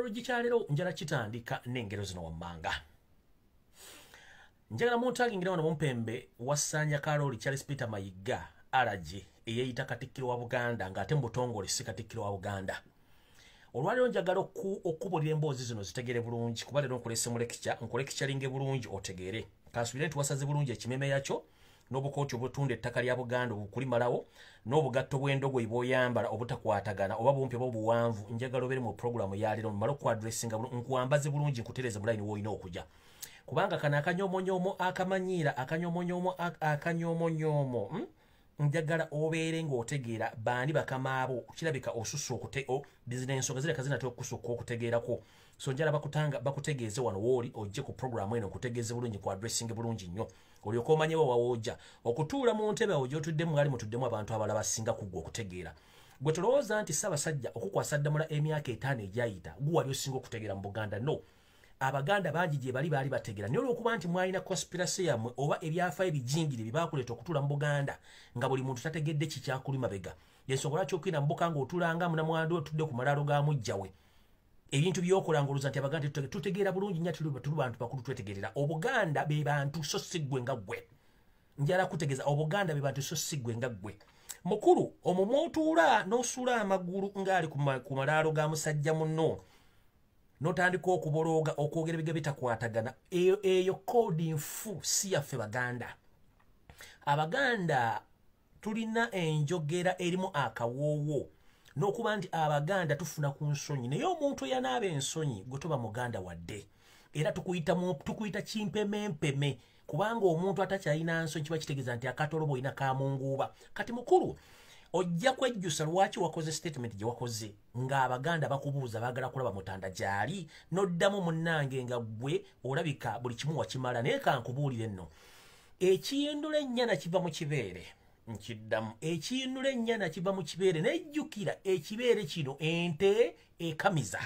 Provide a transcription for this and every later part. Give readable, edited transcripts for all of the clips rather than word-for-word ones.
Ekikololo gikyalero njala kitandika n'engero zino wammanga. Njagala muntagingira wano mumpembe wasanya Karoli Charles Peter Mayiga alaje eyeyita Katikkiro wa Buganda ng'ate mu butongole si Katikkiro wa Buganda. Olwaliro njagala okubulira emboozi zino zitegere bulungi kuba lero nkulese mu lecturing bulungi otegere. Kasubire tuwasaze bulungi ekimeme yakyo n'obukooti obutunda ettaka lya Buganda okulimalawo n'obugatto bw'endogo iboyambala obutakwatagana oba bumpi obuwanvu njagala obere mu programu ya lero mmalo ku addressinga nkuwambaze bulungi nkutereze mu line w'olina okujja. Kubanga kana akanyomonyomo akamanyira akanyomonyoomo njagala obeere ng'otegeera bandi bakamaabo kirabika osusu bizinensi nga zireka zinatera okukusukka okutegeerako. So njala bakutegeeze wano w'oli ojje ku programu eno nkutegeeze bulungi ku addressinga bulungi nnyo olyoka omanyewo wawojja okutuula mu ntebe awo gy'otuddemu mwali mutuddemu abantu abalala basinga kuggwa okutegeera. Gwe tulowooza nti Ssaabasajja okukwasa Ddamula emyaka 5 egyayita guwali osinga okutegeera mu Buganda. No, Abaganda bangi gye baali bategeera naye olw'okuba nti mwalina conspiracy yammwe oba ebyafaayo ebijingire bye baakuleeta okutuula mu Buganda nga buli muntu tategedde kikyakuli mabega. Y'ensonga lwaki okuyina mu Buka ng'otuulanga munamwandu otudde ku malaalo ga mujjawe. Ebintu by'okola ng'olowooza nti Abaganda tutegeera bulungi nnyo tuli bantu bakulu twetegerera. Obuganda be bantu so si ggwe nga ggwe. Njala kutegeeza Obuganda be bantu so si ggwe nga ggwe. Mukulu omwo mw'otuula n'osuula amagulu ng'ali ku malaalo ga musajja munno. Notandika okubolooga okwogera ebiga bitakwatagana eyo kodi nfu si yaffe Baganda. Abaganda tulina enjogera erimu akawoowo n'okuba nti Abaganda tufuna ku nsonyi naye omuntu yanaaba ensonyi gwe toba Muganda wadde era tukuyita kimpemempeme kubanga omuntu atakyalina nsonyi kiba kitegeeza nti akatolobo olina kamunguuba. Kati mukulu ojja kwejjusa lwaki wakoze statement gye wakoze ng'Abaganda bakubuuza baagala kulaba Mutanda gyali n'oddamu munnange nga ggwe olabika buli kimu wakimala. Naye kankubuulire nno ekiyindula ennyana kiva mu kibeere nkiddamu ekiyindula ennyana kiva mu kibeere nejjukira ekibeere kino ente ekamiza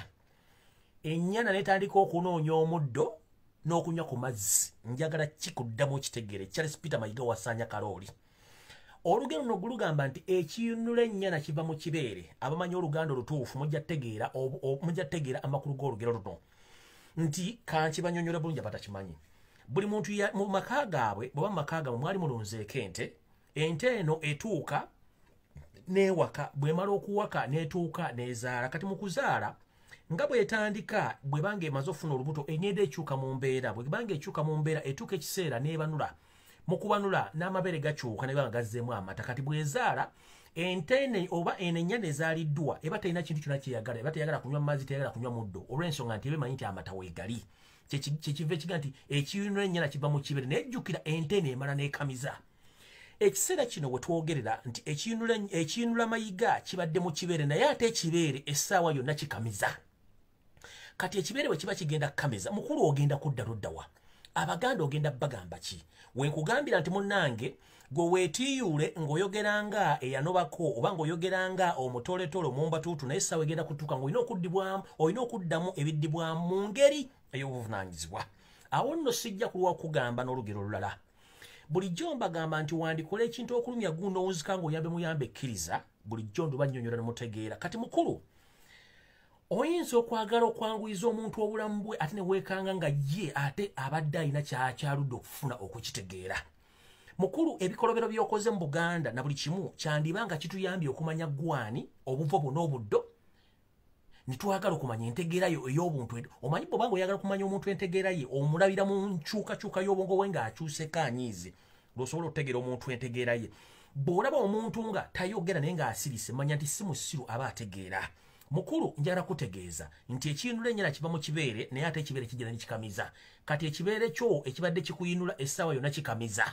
ennyana netandika okunoonya omuddo n'okunywa ku mazzi. Njagala kikuddamu okitegeere Charles Peter Mayiga wasanya Karoli. Olugero no gulugamba nti ekiyunula ennyana kiva mu kibeere. Abamanyi Oluganda olutuufu mujja tegeera amakulu g'olugero luno nti kankibanyonyola bulungi batakimanyi. Buli muntu mu maka gaabwe bw'oba mu maka gaabwe mwali mulonzeeko ente eno etuuka n'ewaka bw'emala okuwaka n'etuuka n'ezaala. Kati mu kuzaala nga bw'etandika bw'ebanga emaze ofuna olubuto enyenda ekyuka mu mbeera bw'ebanga ekyuka mu mbeera etuuka ekiseera n'ebanula. Mu kubanula n'amabere gakyuka ne banga gazzeemu amata. Kati bw'ezaala ente oba eno ennyana ezaaliddwa eba talina kintu kyonna kyeyagala eba teyagala kunywa mazzi teyagala kunywa muddo olw'ensonga nti eba emanyi nti amata weegali. Kyekiva ekiga nti ekiyunula ennyana kiva mu kibeere nejjukira ente neemala n'ekamiza. Ekiseera kino bwe twogerera nti ekiyunula Mayiga kibadde mu kibeere naye ate ekibeere essaawa yonna kikamiza. Kati ekibeere bwe kiba kigenda kukamiza mukulu ogenda kudda luddawa. Abaganda ogenda bagamba ki? Wenkugambira nti munnange gwe weetiiyuule ng'oyogeranga eyanobako oba ng'oyogeranga omutoletole omumbatuutu naye essaawa egenda kutuuka ng'olina okuddamu ebiddibwamu mu ngeri ey'obuvunaanyizibwa. Awo nno sijja kulwa kugamba n'olugero olulala. Bulijjo mbagamba nti wandikola ekintu okulumya gundo owunzika ng'oyambe muyambe ekkiriza bulijjo ndubannyonnyola ne mutegeera. Kati mukulu oyinza okwagala okwanguyiza omuntu obulamu bwe ate ne weekanga nga ye ate abadde alina kyaludde okufuna okukitegeera. Mukulu ebikolobero by'okoze mu Buganda na buli kimu kyandiba nga kituyambye okumanya gwani obuvo buno obuddo nitwagala okumanya entegeera yo ey'obuntu. Omanyi bw'oba ng'oyagala okumanya omuntu entegeera ye omulabira mu nkyukakyuka y'obwongo bwe ng'akyuseko anyiize lw'osobola okutegeera omuntu entegeera ye. Bw'olaba omuntu nga tayogera naye ng'asirise manya nti si musiru aba ategeera. Mukulu njagala kutegeeza nti ekiyinula ennyana kiva mu kibeere naye ate ekibeere kigenda ne kikamiza. Kati ekibeere kyo ekibadde kikuyinula essaawa yonna kikamiza.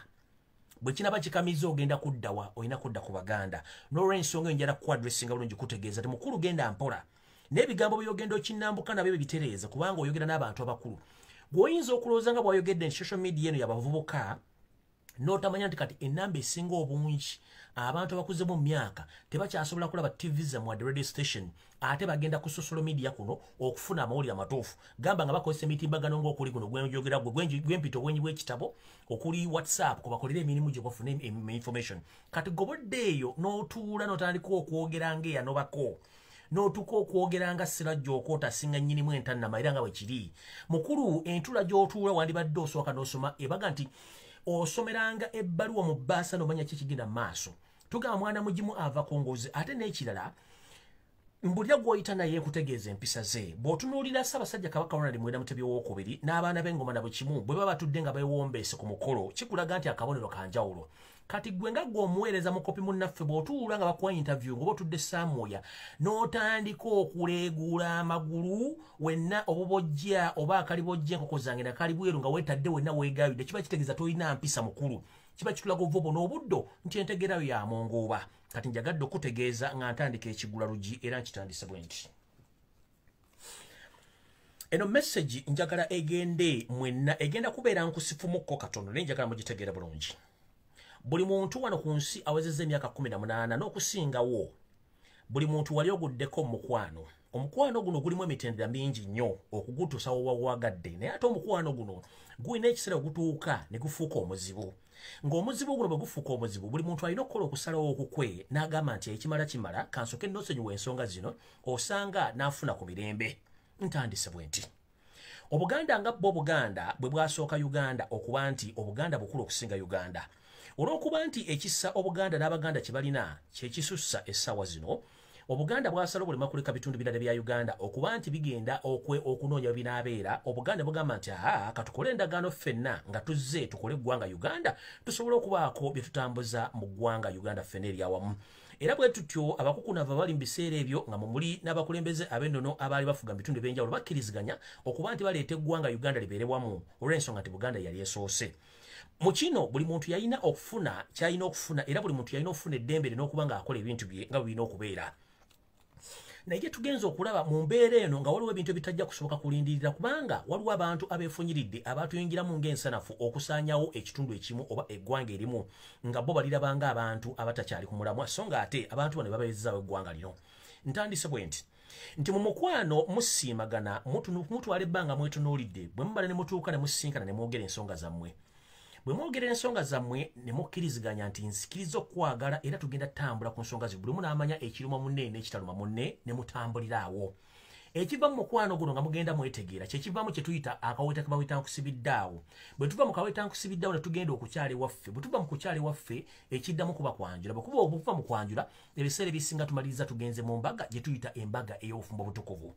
Bwe kinaba kikamiza ogenda kuddawa olina kudda ku Baganda. N'olw'ensonga eyo njagala kuadressinga bulungi kutegeeza nti mukulu genda mpola. N'ebigambo by'ogenda okinnambuka nabyo bitereeza kubanga oyogera n'abantu abakulu. Gw'oyinza okulowooza nga bw'ayogedde nti social media eno y'abavubuka n'otamanya nti kati ennamba esinga obungi abantu abakuze mu myaka tebakyasobola kulaba TV zammwe wadde radio station ate bagenda ku social media kuno okufuna amawulire amatuufu. Gamba nga bakozesa emitimbagano ng'okuli guno gwenjogera gwempita obwenyi bw'ekitabo okuli WhatsApp kubakolera emirimu gye bafuna information. Kati gobodde eyo n'otuula n'otandika okwogera ng'eyanobako n'otuka okwogera nga sirajja okoota singa nnyinimu entannama era nga bwe kiri mukulu entula gy'otuula wandibadde osooka n'osoma ebaga nti osomeranga ebbaluwa mu bbaasa n'omanya kikigenda mu maaso tugamba mwana mugimu ava ku ngozi ate n'ekirala mbulira gw'oyita naye kutegeeza empisa ze bw'otunuulira Ssaabasajja Kabaka Ronald Muwenda Mutebi owookubiri n'abaana b'engoma nabo kimu bwe baba batudde nga beewombeese ku mukolo kikulaga nti akabonero kanjawulo kati gwe nga gw'omuweereza mukopi munnaffe bw'otuula nga bakuwa interview ng'oba otudde Samuya n'otandika okuleeguula amagulu wenna obubojja oba akalibojja enkoko zange nakali bweru nga weetadde wenna weegaayudde kiba kitegeeza tolina mpisa mukulu kiba kitulaga ovubo n'obuddo nti entegerayo ya mongooba kati njagadde okutegeeza nga ntandika ekigula lugi era nkitandise bwe nti eno message njagala egende mwenna egenda kubeera nkusifumukko katono naye njagala mugitegeera bulungi buli muntu wano ku nsi awezezza emyaka 18 n'okusingawo buli muntu wali oguddeko mukwano omukwano guno gulimu emitendera mingi nnyo okugutuusa wawagadde naye ate omukwano guno gulina ekiseera ogutuuka ne gufuuka omuzibu ng'omuzibu guno bwe gufuuka omuzibu buli muntu alina okukola okusalawo okukwe n'agamba nti ekimala kimala kansoke nosonyiwa ensonga zino osanga n'afuna ku mirembe ntandise bwe nti obuganda nga bwo Buganda bwe bwasooka Uganda okuba nti obuganda bukulu okusinga Uganda olw'okuba nti ekissa obuganda n'abaganda kye balina kyekisussa essaawa zino obuganda bwasala obulema kuleka bitundu birala bya Uganda okuba nti bigenda okunoonya binaabeera obuganda bugamba nti katukole endagaano ffenna nga tuzze tukole eggwanga Uganda tusobole okubaako bye tutambuza mu ggwanga Uganda ffenna eri awamu era bwe tutyo abakukunava bali mu biseera ebyo nga mumuli n'abakulembeze ab'ennono abaali bafuga mu bitundu ebyenjawulo bakkiriziganya okuba nti baleeta eggwanga Uganda libeere wamu olw'ensonga nti Buganda yali esoose mu kino buli muntu yalina okufuna kyalina okufuna era buli muntu yalina okufuna eddembe n'okuba ng'akola ebintu bye nga birina okubeera naye tugenza okulaba mu mbeera eno nga waliwo ebintu ebitajja kusoboka kulindirira kubanga waliwo abantu abeefunyiridde abatuyingiramu ng'ensanafu okusaanyawo ekitundu ekimu oba eggwanga erimu nga bo balirabanga abantu abatakyali ku mulamwa so nga ate abantu bano babeezaawo eggwanga lino ntandise bwe nti mu mukwano musiimagana mutwala ebbanga mwetunuulidde bwe mubala ne mutuuka ne musisinkana ne mwogera ensonga zammwe bwe mwogerera ensonga zammwe ne mukkiriziganya nti nsikiriza okwagala era tugenda tambula ku nsonga zi buli mu n'amanya ekiruma munne n'ekitaluma munne ne mutambuliraawo ekiva mu mukwano guno nga mugenda mwetegeera kyekivaamu kye tuyita akaweta ke baweta nkusibiddaawo bwe tuva mu kaweta nkusibiddaawo ne tugenda okukyala ewaffe bwe tuva mu kukyala ewaffe ekiddamu kuba kwanjula bwe kuba obuva mu kwanjula ebiseera ebisinga tumaliriza tugenze mu mbaga gye tuyita embaga ey'obufumbo butukuvu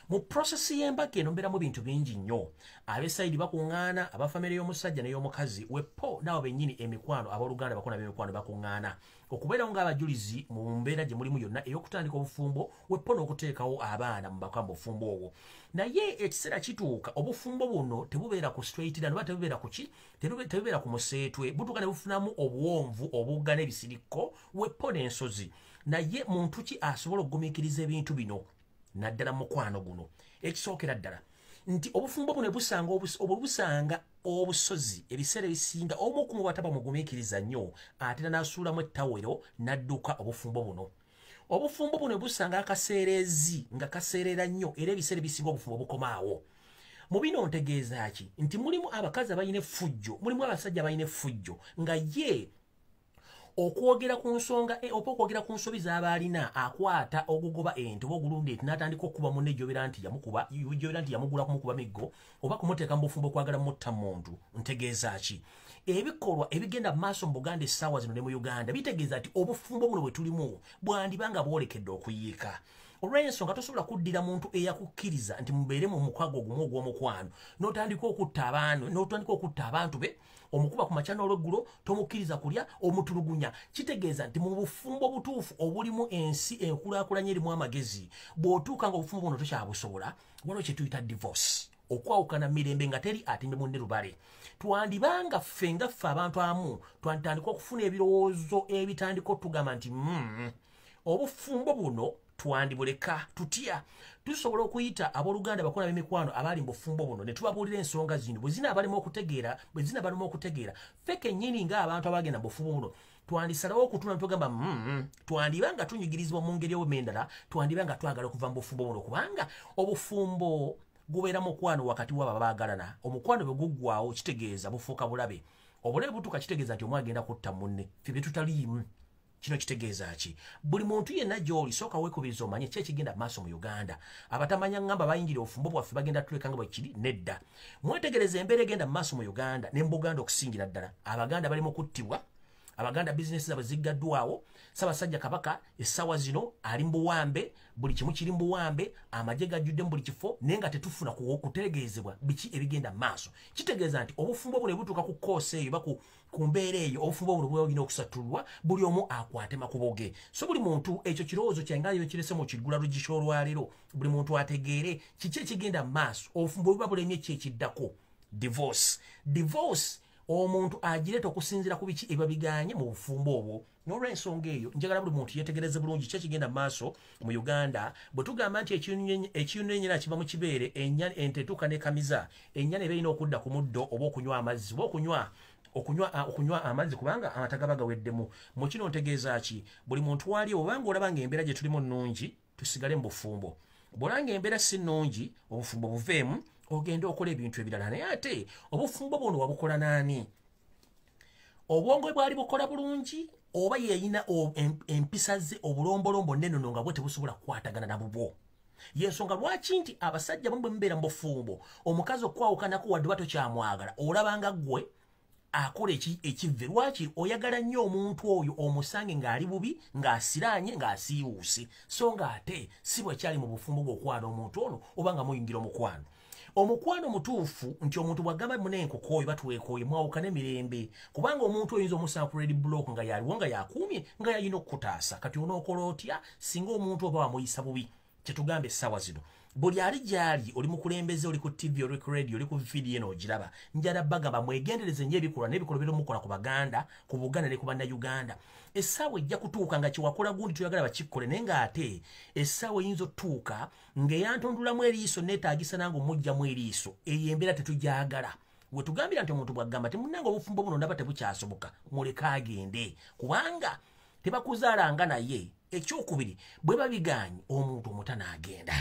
mu prosesi y'embaga eno mbeeramu bintu bingi nnyo ab'esayidi bakuŋŋaana abafamire y'omusajja n'ey'omukazi wepo nabo bennyini emikwano abooluganda bakona b'emikwano bakuŋŋaana okubeerawo ng'abajulizi mu mbeera gye mulimu yonna ey'okutandika obufumbo wepo n'okuteekawo abaana mu bakamba obufumbo obwo naye ekiseera kituuka obufumbo buno tebubeera ku straight down oba tebubeera ku ki tebubeera ku museetwe butuuka ne bufunamu obuwonvu obugga n'ebisirikko wepo n'ensozi naye muntu ki asobola okugumiikiriza ebintu bino naddala mukwano guno ekisookera ddala nti obufumbo buno busanga obusozi ebiseera ebisinga omu okumu bataba mugumiikiriza nnyo ate n'asuulamu ettawero n'adduka obufumbo buno obufumbo buno busanga akaseerezi nga kaseerera nnyo era ebiseera ebisinga obufumbo bukomaawo mu bino ntegeeza ki nti mulimu abakazi abalina effujjo mulimu abasajja abalina effujjo nga ye okwogera ku nsonga oba okwogera ku nsobi z'abaalina akwata ogugoba ente oba ogulunda ente n'atandika okuba munne gy'obeera nti yamugula kumukuba miggo oba kumuteeka mu bufumbo okwagala mutta muntu ntegeeza ki ebikolwa ebigenda mu maaso mu Buganda essaawa zino ne mu Uganda bitegeeza nti obufumbo buno bwe tulimu bwandibanga bwolekedde okuyiika olw'ensonga tosobola kuddira muntu eyakukkiriza nti mubeere mu mukwago ogumu ogw'omukwano n'otandika okutta abantu be omukuba ku makya n'olweggulo tomukkiriza kulya omutulugunya kitegeeza nti mu bufumbo butuufu obulimu ensi enkulaakulanye erimu amagezi bw'otuuka nga obufumbo buno tokyabusobola waliwo kye tuyita divorce okwawukana mirembe nga teri atimbe munne lubale twandibanga ffe nga ffe abantu amu twatandika okufuna ebirowoozo ebitandika otugamba nti obufumbo buno twandibuleka tutya tusobola okuyita abooluganda bakola b'emikwano abali mu bufumbo buno ne tubabuulira ensonga zino bwe zina balema okutegeera ffe kennyini ng'abantu abagenda mu bufumbo buno twandisalawo okutuna ne tugamba twandibanga tunyigirizibwa mu ngeri endala twandibanga twagala okuva mu bufumbo buno kubanga obufumbo gubeera mukwano wakati w'abo abaagalana omukwano bwe guggwaawo kitegeeza bufuuka bulabe obulabe butuuka kitegeeza nti omu agenda kutta munne ffe bye tutaliimu kino kitegeeza ki buli muntu yenna gy'oli sooka weekubiriza omanye ki ekigenda maaso mu Uganda abatamanya ngamba bayingira obufumbo bwaffe bagenda tuleka nga bwe kiri nedda mwetegereza embeera egenda mu maaso mu Uganda ne mu Buganda okusingira ddala abaganda bali mu kuttibwa abaganda bizinesi zaabwe ziggaddwawo Ssaabasajja Kabaka essaawa zino ali mu buwambe buli kimu kiri mu buwambe amagye gajjudde mu buli kifo naye nga tetufuna kutegeezebwa biki ebigenda mu maaso kitegeeza nti obufumbo buno butuuka ku koosi eyo ku mbeera eyo obufumbo buno bwolina okusatulwa buli omu akwate makubo ge so buli muntu ekyo kirowoozo kyangayo kirese mu kiggula lugisha olwaleero buli muntu ategeere kiki ekigenda mu maaso obufumbo buba bulemye ki ekiddako divorce omuntu agireeta okusinziira ku biki ebabiganye mu bufumbo obwo n'olw'ensonga eyo njagala buli muntu yeetegereze bulungi ki ekigenda mu maaso mu Uganda bwe tugamba nti ekiyunu ennyana kiva mu kibeere ente etuuka n'ekamiza ennyana eba erina okudda ku muddo oba okunywa amazzi oba okunywa amazzi kubanga amata gaba gaweddemu mu kino ntegeeza ki buli muntu wali obanga olaba ng'embeera gye tulimu nnungi tusigale mu bufumbo bw'olanga embeera si nnungi obufumbo buveemu ogenda okola ebintu ebirala naye ate obufumbo buno wabukola naani obwongo bwali bukola bulungi oba yeyina empisa ze obulombolombo nenono nga bwe tebusobola kukwatagana na bubwo yensonga lwaki nti abasajja bwe mubeera mu bufumbo omukazi okwawukanako wadde batokyamwagala olabanga ggwe akola ekivve lwaki oyagala nnyo omuntu oyo omusange ng'ali bubi ng'asiraanye ng'asiiwuuse so ng'ate si bwe kyali mu bufumbo bw'okwana omuntu ono oba nga muyingira omukwano mutuufu nti omuntu bw'agamba munenkokoyo batwekoye mwawukane mirembe kubanga omuntu oyinza omusanga ku red block nga yaliwo nga yakuumye nga yalina okukutaasa kati onookola otya singa omuntu oba wamuyisa bubi kyetugamba essaawa zino buli ali gyali oli mukulembeze oli ku TV oli ku radio oli ku vidiyo n'ogiraba njala bagamba mwegendereze nnyo ebikolwa n'ebikolwa by'omukola ku Baganda ku Buganda ne ku Bannayuganda essaawa ejja kutuuka nga kyewakola gundi tuyagala bakikkole naye ng'ate essaawa eyinza otutuuka ng'eyantondulamu eriiso neetaagisa nange omugjamu eriiso eyo embeera tetugyagala we tugambira nti omuntu bw'agamba temunnanga obufumbo buno ndaba tebukyasoboka muleke agende kubanga tebakuzaalanga naye ekyokubiri bwe babiganye omuntu omutanaagenda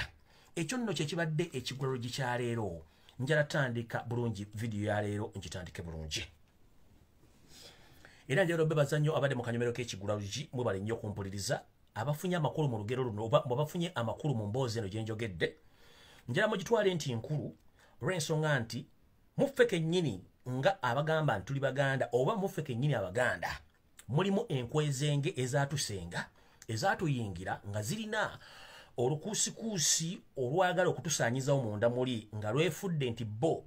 ekyo nno kyekibadde ekigwero kyaleero njala tandika bulungi vidiyo ya leero nkitandike bulungi era njala bebaza nnyo abadde mu kanyomero k'ekigulalugi mwebale nnyo okumpuliriza abafunye amakulu mu lugero luno oba bafunye amakulu mu mboozi eno gye njogedde njala mugitwale nti nkulu olw'ensonga nti muffe kennyini nga abagamba nti tuli Baganda oba muffe kennyini Abaganda mulimu enkwezenge ezatusenga ezatuyingira nga zirina olukuusikuusi olwagala okutusaanyizawo munda muli nga lwefudde nti bo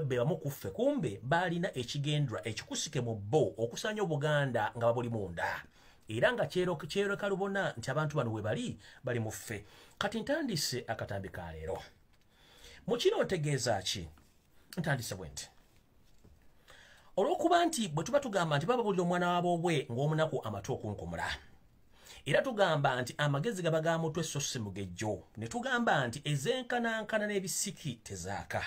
bebamu kuffe kumbe balina ekigendwa ekikusike mu bo okusaanya Obuganda nga babuli munda era nga kyereka lubona nti abantu bano we bali mu ffe kati ntandise akatambi ka leero mu kino ntegeeza ki ntandise bwe nti olw'okuba nti bwe tuba tugamba nti baba bulira omwana waboobwe ng'omunaku amatu okunkumula era tugamba nti amagezi gaba ga mutwe so si mugejjo ne tugamba nti ezenkanankana n'ebisiki tezaaka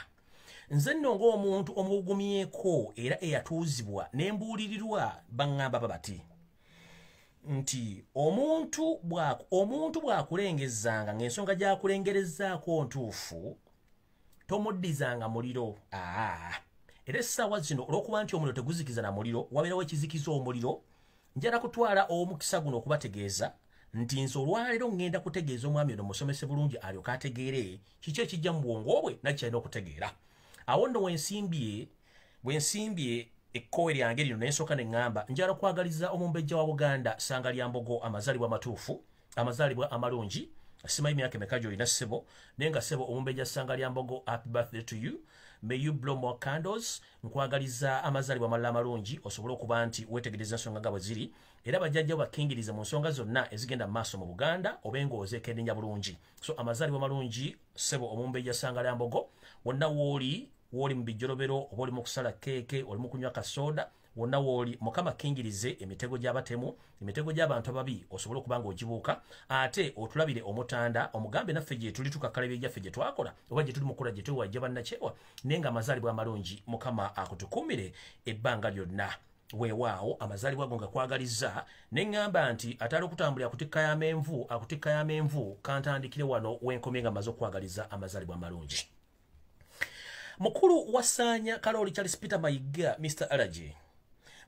nze nno ng'omuntu omugumyeko era eyatuuzibwa n'embuulirirwa baŋŋamba babati nti omuntu bw'akulengezanga ng'ensonga gy'akulengerezaako ntuufu tomuddizanga muliro era essaawa zino olw'okuba nti omuliro teguzikiza na muliro wabeerawo ekizikiza omuliro njala kutwala omukisa guno okubategeeza nti nze olwaleero ngenda kutegeeza omwami ono musomese bulungi alyoka ategeere kiki ekijja mu bwongo bwe nakyalina okutegeera awo nno wensimbye ekkowe lyange lino nensooka ne ŋŋamba njala kwagaliza omumbejja wa Buganda ssanga lya mbogo amazaalibwa amatuufu amazaalibwa amalungi simanyi myaka emeka gy'olina ssebo naye nga ssebo omumbejja ssanga lya mbogo happy birthday to you may you blow more candles nkwagaliza amazaalibwa amalala amalungi osobole okuba nti weetegereza ensonga nga bwe ziri era bajjajja bakingiriza mu nsonga zonna ezigenda mu maaso mu Buganda obenga ozeekennenya bulungi so amazaalibwa amalungi ssebo omumbejja ssanga lya mbogo wonna wooli mu bijjolobero oba oli mu kusala keeke oli mu kunywa kasoda wonna wooli Mukama kingirize emitego gy'abatemu emitego gy'abantu ababi osobole okuba ng'ogibuuka ate otulabire omutanda omugambe naffe gye tuli tukakkala ebyejjaffe gye twakola oba gye tuli mukola gye tuwajja bannakyewa naye nga amazaalibwa amalungi Mukama akutukuumire ebbanga lyonna weewaawo amazaalibwa go nga kwagaliza ne ŋŋamba nti atali okutambulira akutikka y'amenvu kantandikire wano wenkomye nga maze okwagaliza amazaalibwa amalungi mukulu wasaanya Kaloli Charles Peter Mayiga Mr. Allergy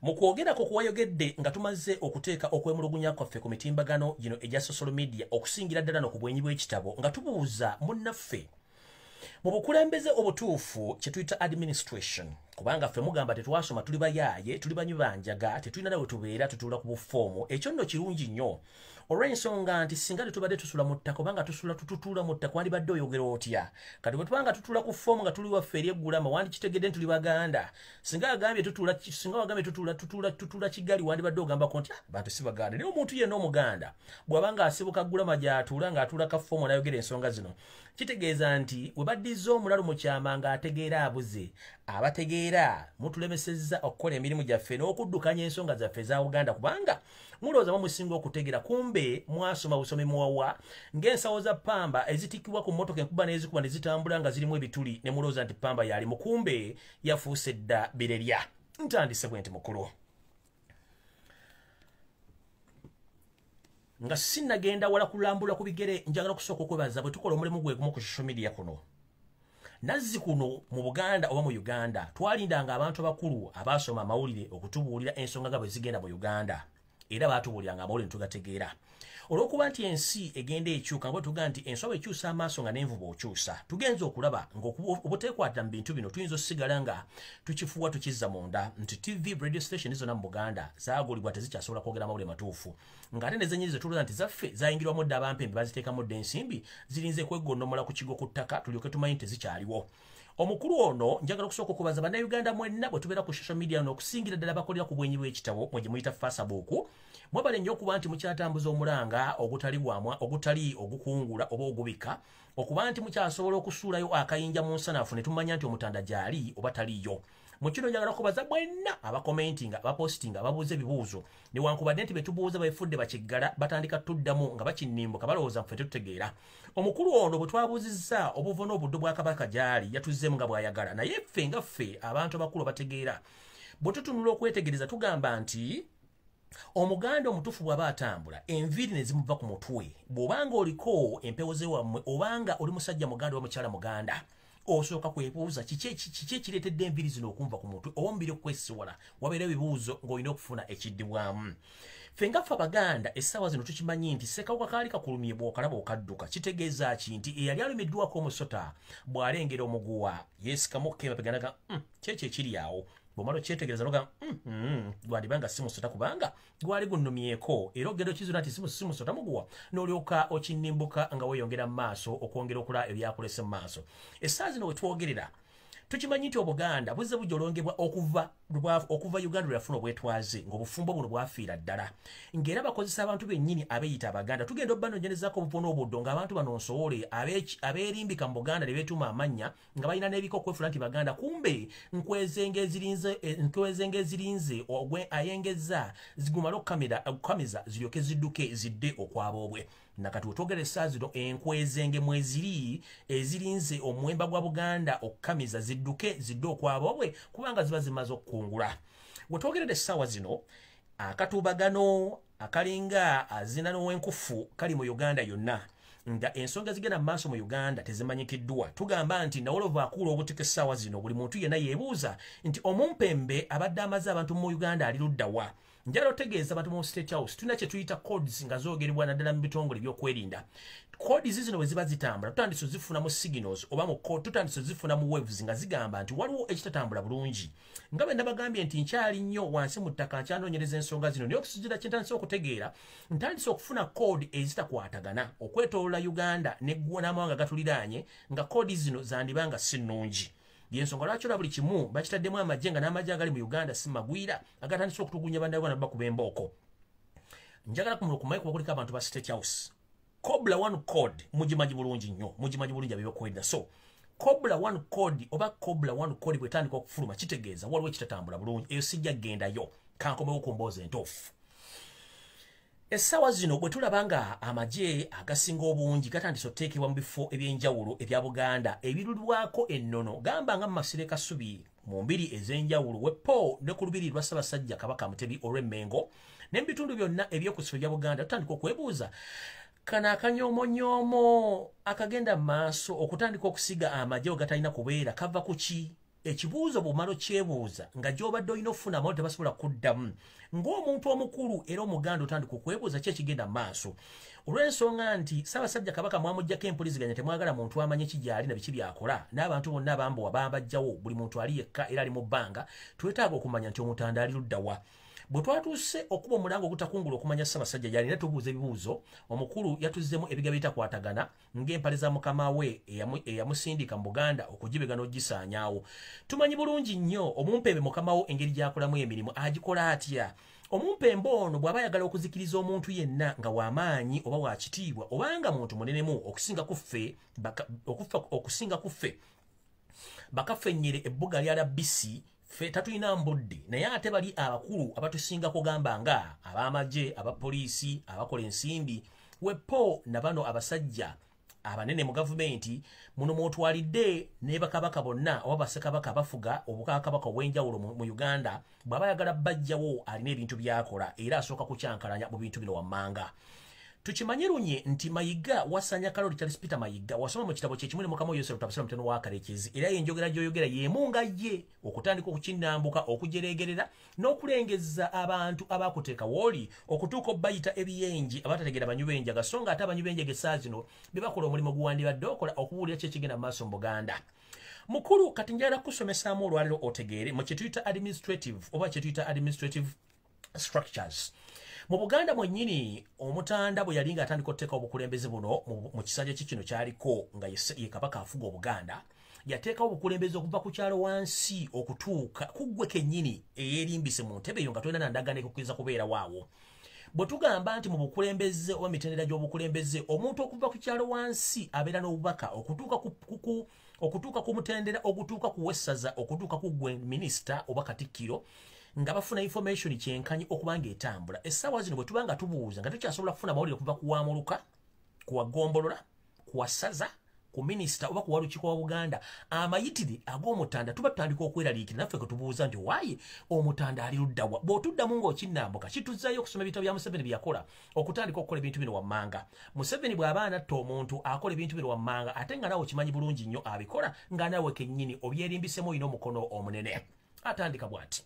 Mukwogerako kuwayogedde nga tumaze okuteeka okwemulugunya kwaffe ku mitimbagano gino egya social media okusingira ddala n'okubwenyi bw'ekitabo nga tubuuza munnaffe mu bukulembeze obutuufu kye tuyita administration kubanga ffe mugamba tetwasoma tuli bayaaye tuli banywi banjaga tetulina nawe tubeera tutuula ku bufoomu ekyo nno kirungi nnyo olw'ensonga nti singa tetubadde tusula mu ttaka kubanga tutuula mu ttaka wandibadde oyogera otya kati bwe tubanga tutuula ku foomu nga tuli waffe eri eggulama wandikitegedde nti tuli baganda singa wagambye tutuula kigali wandibadde ogambako nti bantu si baganda naye omuntu yenna omuganda bw'abanga asibuka ggulama gy'atuula ng'atuula ka foomu n'ayogera ensonga zino kitegeeza nti we baddiza omulalu mu kyama ng'ategeera abuze abategeera mutulemesezza okukola emirimu gyaffe n'okuddukanya ensonga zaffe za Uganda kubanga mulowooza musinga okutegeera kumbe mwasoma busomi muwawa ng'ensawo za pamba ezitikibwa ku mmotoka enkuba n'ezikuba ne zitambula nga zirimu ebituli ne mulowooza nti pamba yali mukumbe yafuuse dda birerya ntandise bwe nti mukulu nga sinnagenda wala kulambula ku bigere njagala kusooka okwebaza bwe tukola omulimu gwe gumu ku social media kuno nazzi kuno mu Buganda oba mu Uganda twalindanga abantu abakulu abasoma amawulire okutubuulira ensonga nga bwe zigenda mu Uganda era baatubuuliranga amawulire tugategeera olw'okuba nti ensi egenda ekyuka nga tuga nti ensobe ekyusa amaaso nga n'envuba okyusa tugenza okulaba ng'obuteekwata mu bintu bino tuyinza osigala nga tukifuwa tukizza munda nti TV radio station zonna mu Buganda zaagulibwa tezikyasobola kwogera amawulire matuufu ng'ate ne zennyini zetuloza nti zaffe zayingirwamu dda abampembe baziteekamu dda ensimbi zirinze kwegonnomola ku kigo ku ttaka tulyoke tumanyi nti tezikyaliwo omukulu ono njagala okusooka okubaza bannayuganda mwenna bwe tubeera ku social media n'okusingira ddala bakolera ku bwenyi bw'ekitabo mwe gye muyita Facebook mwebale nnyo okuba nti mukyatambuza omulanga ogutali ogukungula oba ogubika okuba nti mukyasobola okusuulayo akayinja mu nsanafu ne tumanya nti omutanda gyali oba taliyo mu kino njagala okubaza mwenna abakomentinga abapositinga ababuuza ebibuuzo newankubadde nti betubuuza befudde bakiggala batandika tuddamu nga bakinnimbuka balowooza ffe tetutegeera omukulu ono bwe twabuuzizza obuvo n'obuddo bwa kabaka gyali yatuzzeemu nga bw'ayagala naye ffe nga ffe abantu abakulu bategeera bwe tutunula okwetegereza tugamba nti omuganda omutuufu bw'aba atambula enviiri ne zimuva ku mutwe bw'obanga oliko empewo ze wammwe obanga oli musajja muganda oba mukyala muganda osooka kwebuuza kiki ekireetedde enviiri zino okunva ku mutwe oba omubiri okwesiwala wabeera ebibuuzo ng'olina okufuna ekiddibwamu ffe nga ffe Abaganda essaawa zino tukimanyi nti ssekawuka kaali kakulumye bw'okalaba okadduka kitegeeza ki nti eyali alumiddwako omusota bw'alengera omuguwa yeesikamu kemapeganaga kyekyo ekiri awo bw'omala okyetegereza noga gwandibanga si musota kubanga gwali gunnumyeko era ogenda okizuna nti si musota muguwa n'olyoka okinnimbuka nga weeyongera mu maaso okwongera okula ebyakulese mu maaso essaawa zino we twogerera tukimanyi nti Obuganda buzze bujja olongebwa okuva Uganda lweyafuna obwetwaze ng'obufumbo buno bwafiira ddala ng'era bakozesa abantu bennyini abeeyita Abaganda tugenda obbanoonyerezaako obuvo n'obuddo ng'abantu bano nsowole abeerimbika mu Buganda ne beetuuma amannya nga balina n'ebika okwefuna nti Baganda kumbe nkwezenge ezirinze ayengeza zigumala okukamiza ziryoke zidduke zidde okwaboobwe nakati wetwogera essaawa zino enkwezenge mweziri ezirinze omuwemba gwa Buganda okukamiza zidduke zidde okwaboobwe kubanga ziba zimaze okukungula wetwogerera essaawa zino akatuubagano akalinga azina n'owenkufu kali mu Uganda yonna nga ensonga zigenda mu maaso mu Uganda tezimanyikiddwa tugamba nti nawolovu akuula obutika essaawa zino buli muntu yenna yeebuuza nti omumpembe abadde amaze abantu mu Uganda ali ludda wa njala otegeeza abantu mu State House tulina kye tuyita codes nga zoogerebwa naddala mu bitongole by'okwerinda codes zino bwe ziba zitambula tutandise zifuna mu signals oba mu code tutandise zifuna mu waves nga zigamba nti waliwo ekitatambula bulungi nga bwe nabagambye nti nkyali nnyo wansi mu ttaka nkyanoonyereza ensonga zino naye okusujjira kye ntandise okutegeera ntandise okufuna code ezitakwatagana okwetoolola Uganda n'amawanga gatuliraanye nga code zino zandibanga si nnungi yensonga lwaki olwa buli kimu bakitaddemu amagye nga n'amagye agali mu Uganda si magwira agatandise okutugunya bannayuganda bakuba embooko njagala kumulukumayi kuba kuliko abantu ba State House Cobra one code mugimanyi bulungi nnyo mugimanyi bulungi ab'ebyokwerinda so Cobra one code oba Cobra one code bwetandika okufuluma kitegeeza waliwo ekitatambula bulungi eyo sijja gendayo kankomewo ku mboozi entuufu essaawa zino bwe tulaba nga amagye agasinga obungi gatandise okuteekebwa mu bifo eby'enjawulo ebya Buganda ebirulwako ennono gamba nga mu Masire Kasubi mu mbiri ez'enjawulo wepo ne ku lubiri lwa Ssaabasajja Kabaka Mutebi olw'Emmengo n'ebitundu byonna eby'okusiro bya Buganda tutandika okwebuuza kana akanyoomonyomo akagenda mu maaso okutandika okusiga amagye ogatalina kubeera kava ku ki ekibuuzo bumalo kyebuuza nga gy'obadde olina ofuna amawulire tebasobola kuddamu ng'omuntu omukulu era omuganda otandika okwebuuza ki ekigenda mu maaso olw'ensonga nti Ssaabasajja Kabaka mwamuggyako empuliziganya temwagala muntu amanye ki gy'ali na biki byakola n'abantu bonna abambowa bambajjawo buli muntu ali yekka era ali mu bbanga twetaaga okumanya nti Omutanda ali ludda wa bwe twatuuse okuba omulango ogutakungula okumanya Ssaabasajja gy'ali ne tubuuza ebibuuzo omukulu yatuzzemu ebigabo ebitakwatagana ng'empale za mukama we eyamusindika mu Buganda okugibega n'ogisaanyaawo tumanyi bulungi nnyo omumpembe mukama wo engeri gy'akolamu emirimu agikola atya omumpembe ono bw'aba ayagala okuzikiriza omuntu yenna nga w'amaanyi oba wa kitiibwa obanga muntu munenemu okusinga ku ffe bakaffennyere ebbuga lya LBC ffe tatulina mbudde naye ate bali abakulu abatusinga kugamba nga ab'amagye abapoliisi abakola ensimbi wepo na bano abasajja abanene mu gavumenti muno mwotwalidde ne bakabaka bonna oba bassekabaka abafuga obukabaka obw'enjawulo mu Uganda bw'aba ayagala bajjawo alina ebintu byakola era asooka kukyankalanya mu bintu bino wammanga tukimanyi lunye nti Mayiga wasanya Kaloli Charles Peter Mayiga wasoma mu kitabo kye kimu ne mukama Yosef Tabasira muteno wa Karekezi era yenjogera gy'oyogera yemunga ye okutandika okukinnambuka okujeregerera n'okulengeza abantu abakuteeka wooli okutuuka obbayita ebiyenji abatategera banyubenje agasonga ate abanyubenje gessaa zino be bakola omulimu guwandibadde okola okubuulira ki ekigenda mu maaso mu Buganda mukulu kati njagala kusomesaamu olwaliro otegeere mu kye tuyita administrative structures mu Buganda mwennyini Omutanda bwe yali ng'atandika okuteeka obukulembeze buno mu kisanja kino kyaliko nga ye Kabaka afuga Obuganda yateekawo obukulembeze okuva ku kyalo wansi okutuuka ku ggwe kennyini eyeerimbise mu ntebe eyo nga tolina na ndagaano ekukkiriza kubeera waawo bwe tugamba nti mu bukulembeze oba mitendera gy'obukulembeze omuntu okuva ku kyalo wansi abeera n'obubaka okutuuka ku mutendera ogutuuka ku wessaza okutuuka ku ggwe minisita oba katikkiro nga bafuna information kyenkanyi okubanga etambula essaawa zino bwe tubanga tubuuza nga tukyasobola kufuna amawulire okuva ku wamuluka ku wagombolola ku wasaza ku minisita oba ku walukiiko wa Buganda amayitire ag'Omutanda tuba tutandika okweraliikira naffe ke tubuuza nti waaye Omutanda ali ludda wa bw'otuddamu ng'okinnambuka kituzzayo okusoma ebitabo bya Museveni bye yakola okutandika okukola ebintu bino wammanga Museveni bw'aba anatta omuntu akola ebintu bino wammanga ate nga naawe okimanyi bulungi nnyo abikola nga naawe kennyini obyerimbisemu olina omukono omunene atandika bw'ati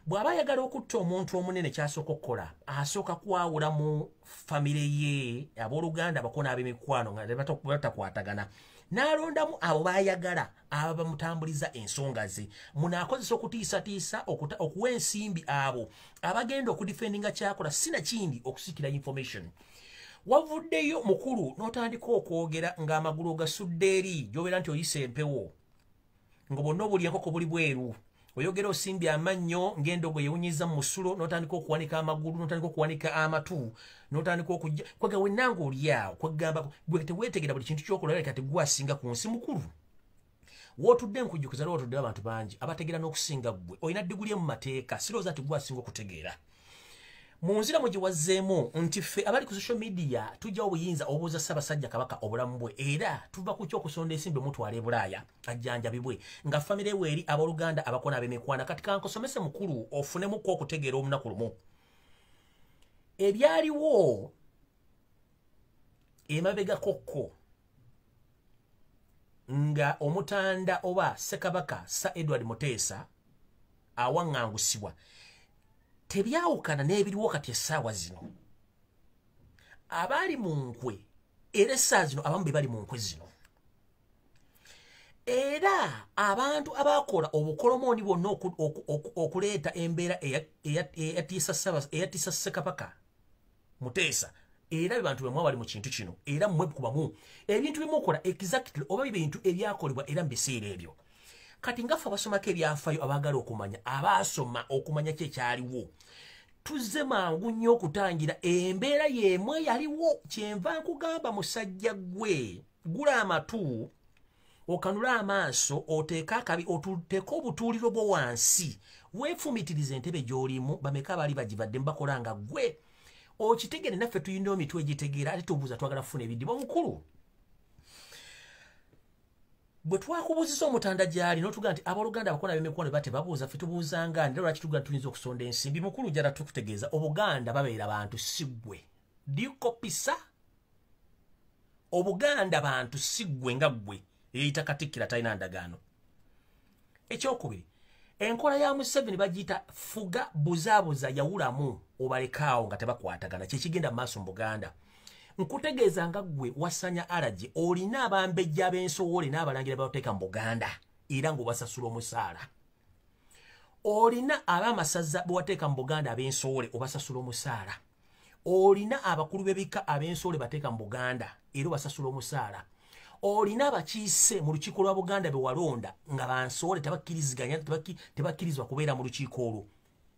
bw'aba ayagala okutta omuntu omunene kyasooka okukola asooka kwawula mu famire ye abooluganda abako n'ab'emikwano nga batakwatagana n'alondamu abo baayagala aba bamutambuliza ensonga ze munaakozesa okutiisatiisa okuwa ensimbi abo abagenda okudifendinga kyakola sinakindi okusikira information wavuddeyo mukulu n'otandika okwogera ng'amagulu ogasudde eri gy'obeera nti oyisa empewo nga bonna obuli enkoko buli bweru oyogera osimbye amannyo ng'endogo yewunyiza mu musulo n'otandika okuwanika amagulu n'otandika okuwanika amatu n'otandika okujja kwega wennanga oli awo kwegamba gwe teweetegera buli kintu kyokola leka tegwasinga ku nsi mukulu wootudde nkujjukiza lwo watudde abantu bangi abategeera n'okusinga ggwe olina diguli mu mateeka sirowooza nti gwasinga okutegeera mu nzira mwe gye wazzeemu nti ffe abali ku social media tujjawo obuyinza obuuza Ssaabasajja Kabaka obulamu bwe era tuva ku kyokusonda ensimbi omutwala e Bulaaya ajjanjabibwe nga famire we eri abooluganda abakona ab'emikwana kati kankosomese mukulu ofunemuko okutegeera olunaku lumu ebyaliwo emabega kokko nga Omutanda oba Ssekabaka Sir Edward Muteesa awaŋŋangusibwa tebyawukana n'ebiriwo kati essaawa zino abaali mu nkwe era essaawa zino abamu be bali mu nkwe zino era abantu abakola obukolomooni bwonna okuleeta embeera eyatiisa Ssekabaka Muteesa era abantu bemwe bali mu kintu kino era mmwe kubamu ebintu bimukola exactly oba ebintu ebyakolebwa era mu biseera ebyo kati ngaffe abasomako ebyafaayo abaagala okumanya abaasoma okumanya ki ekyaliwo tuzze mangu nnyo okutangira embeera y'emwe yaliwo kyenva nkugamba musajja gwe gula amatu okanula amaaso oteeka akabi otuteeka obutuuliro bwo wansi weefumitiriza entebe gy'olimu bameka abaali bagivadde mubakola nga gwe okitegere naffe tuyina emitwe egitegeera ate tubuuza twagala kufuna ebiddibwa mukulu bwe twakubuuzisa Omutanda gy'ali n'otugaa nti abooluganda abakona ab'emikwano bate babuuza ffe tubuuzanga nti lwaki tugaa tuyinza okusonda ensimbi mukulu jala tukutegeeza Obuganda babeera bantu si ggwe dikopisa Obuganda bantu si ggwe nga ggwe eyita Katikkira talina ndagaano Ekyokubiri, enkola ya Museveni bagiyita fuga buzaabuza yawulamu obalekaawo nga tebakwatagana kyekigenda maaso mu Buganda. Nkutegeeza nga gwe wasanya alaje olina abambejja ab'ensowole n'abalangira bateeka mu Buganda era ng'obasasula omusaala. Olina ab'amasaza bwewateeka mu Buganda ab'ensowole obasasula omusaala. Olina abakulu b'ebika ab'ensowole bateeka mu Buganda era obasasula omusaala. Olina abakiise mu lukiiko lwa Buganda bewalonda nga bansowole tebakkirizibwa kubeera mu lukiiko olwo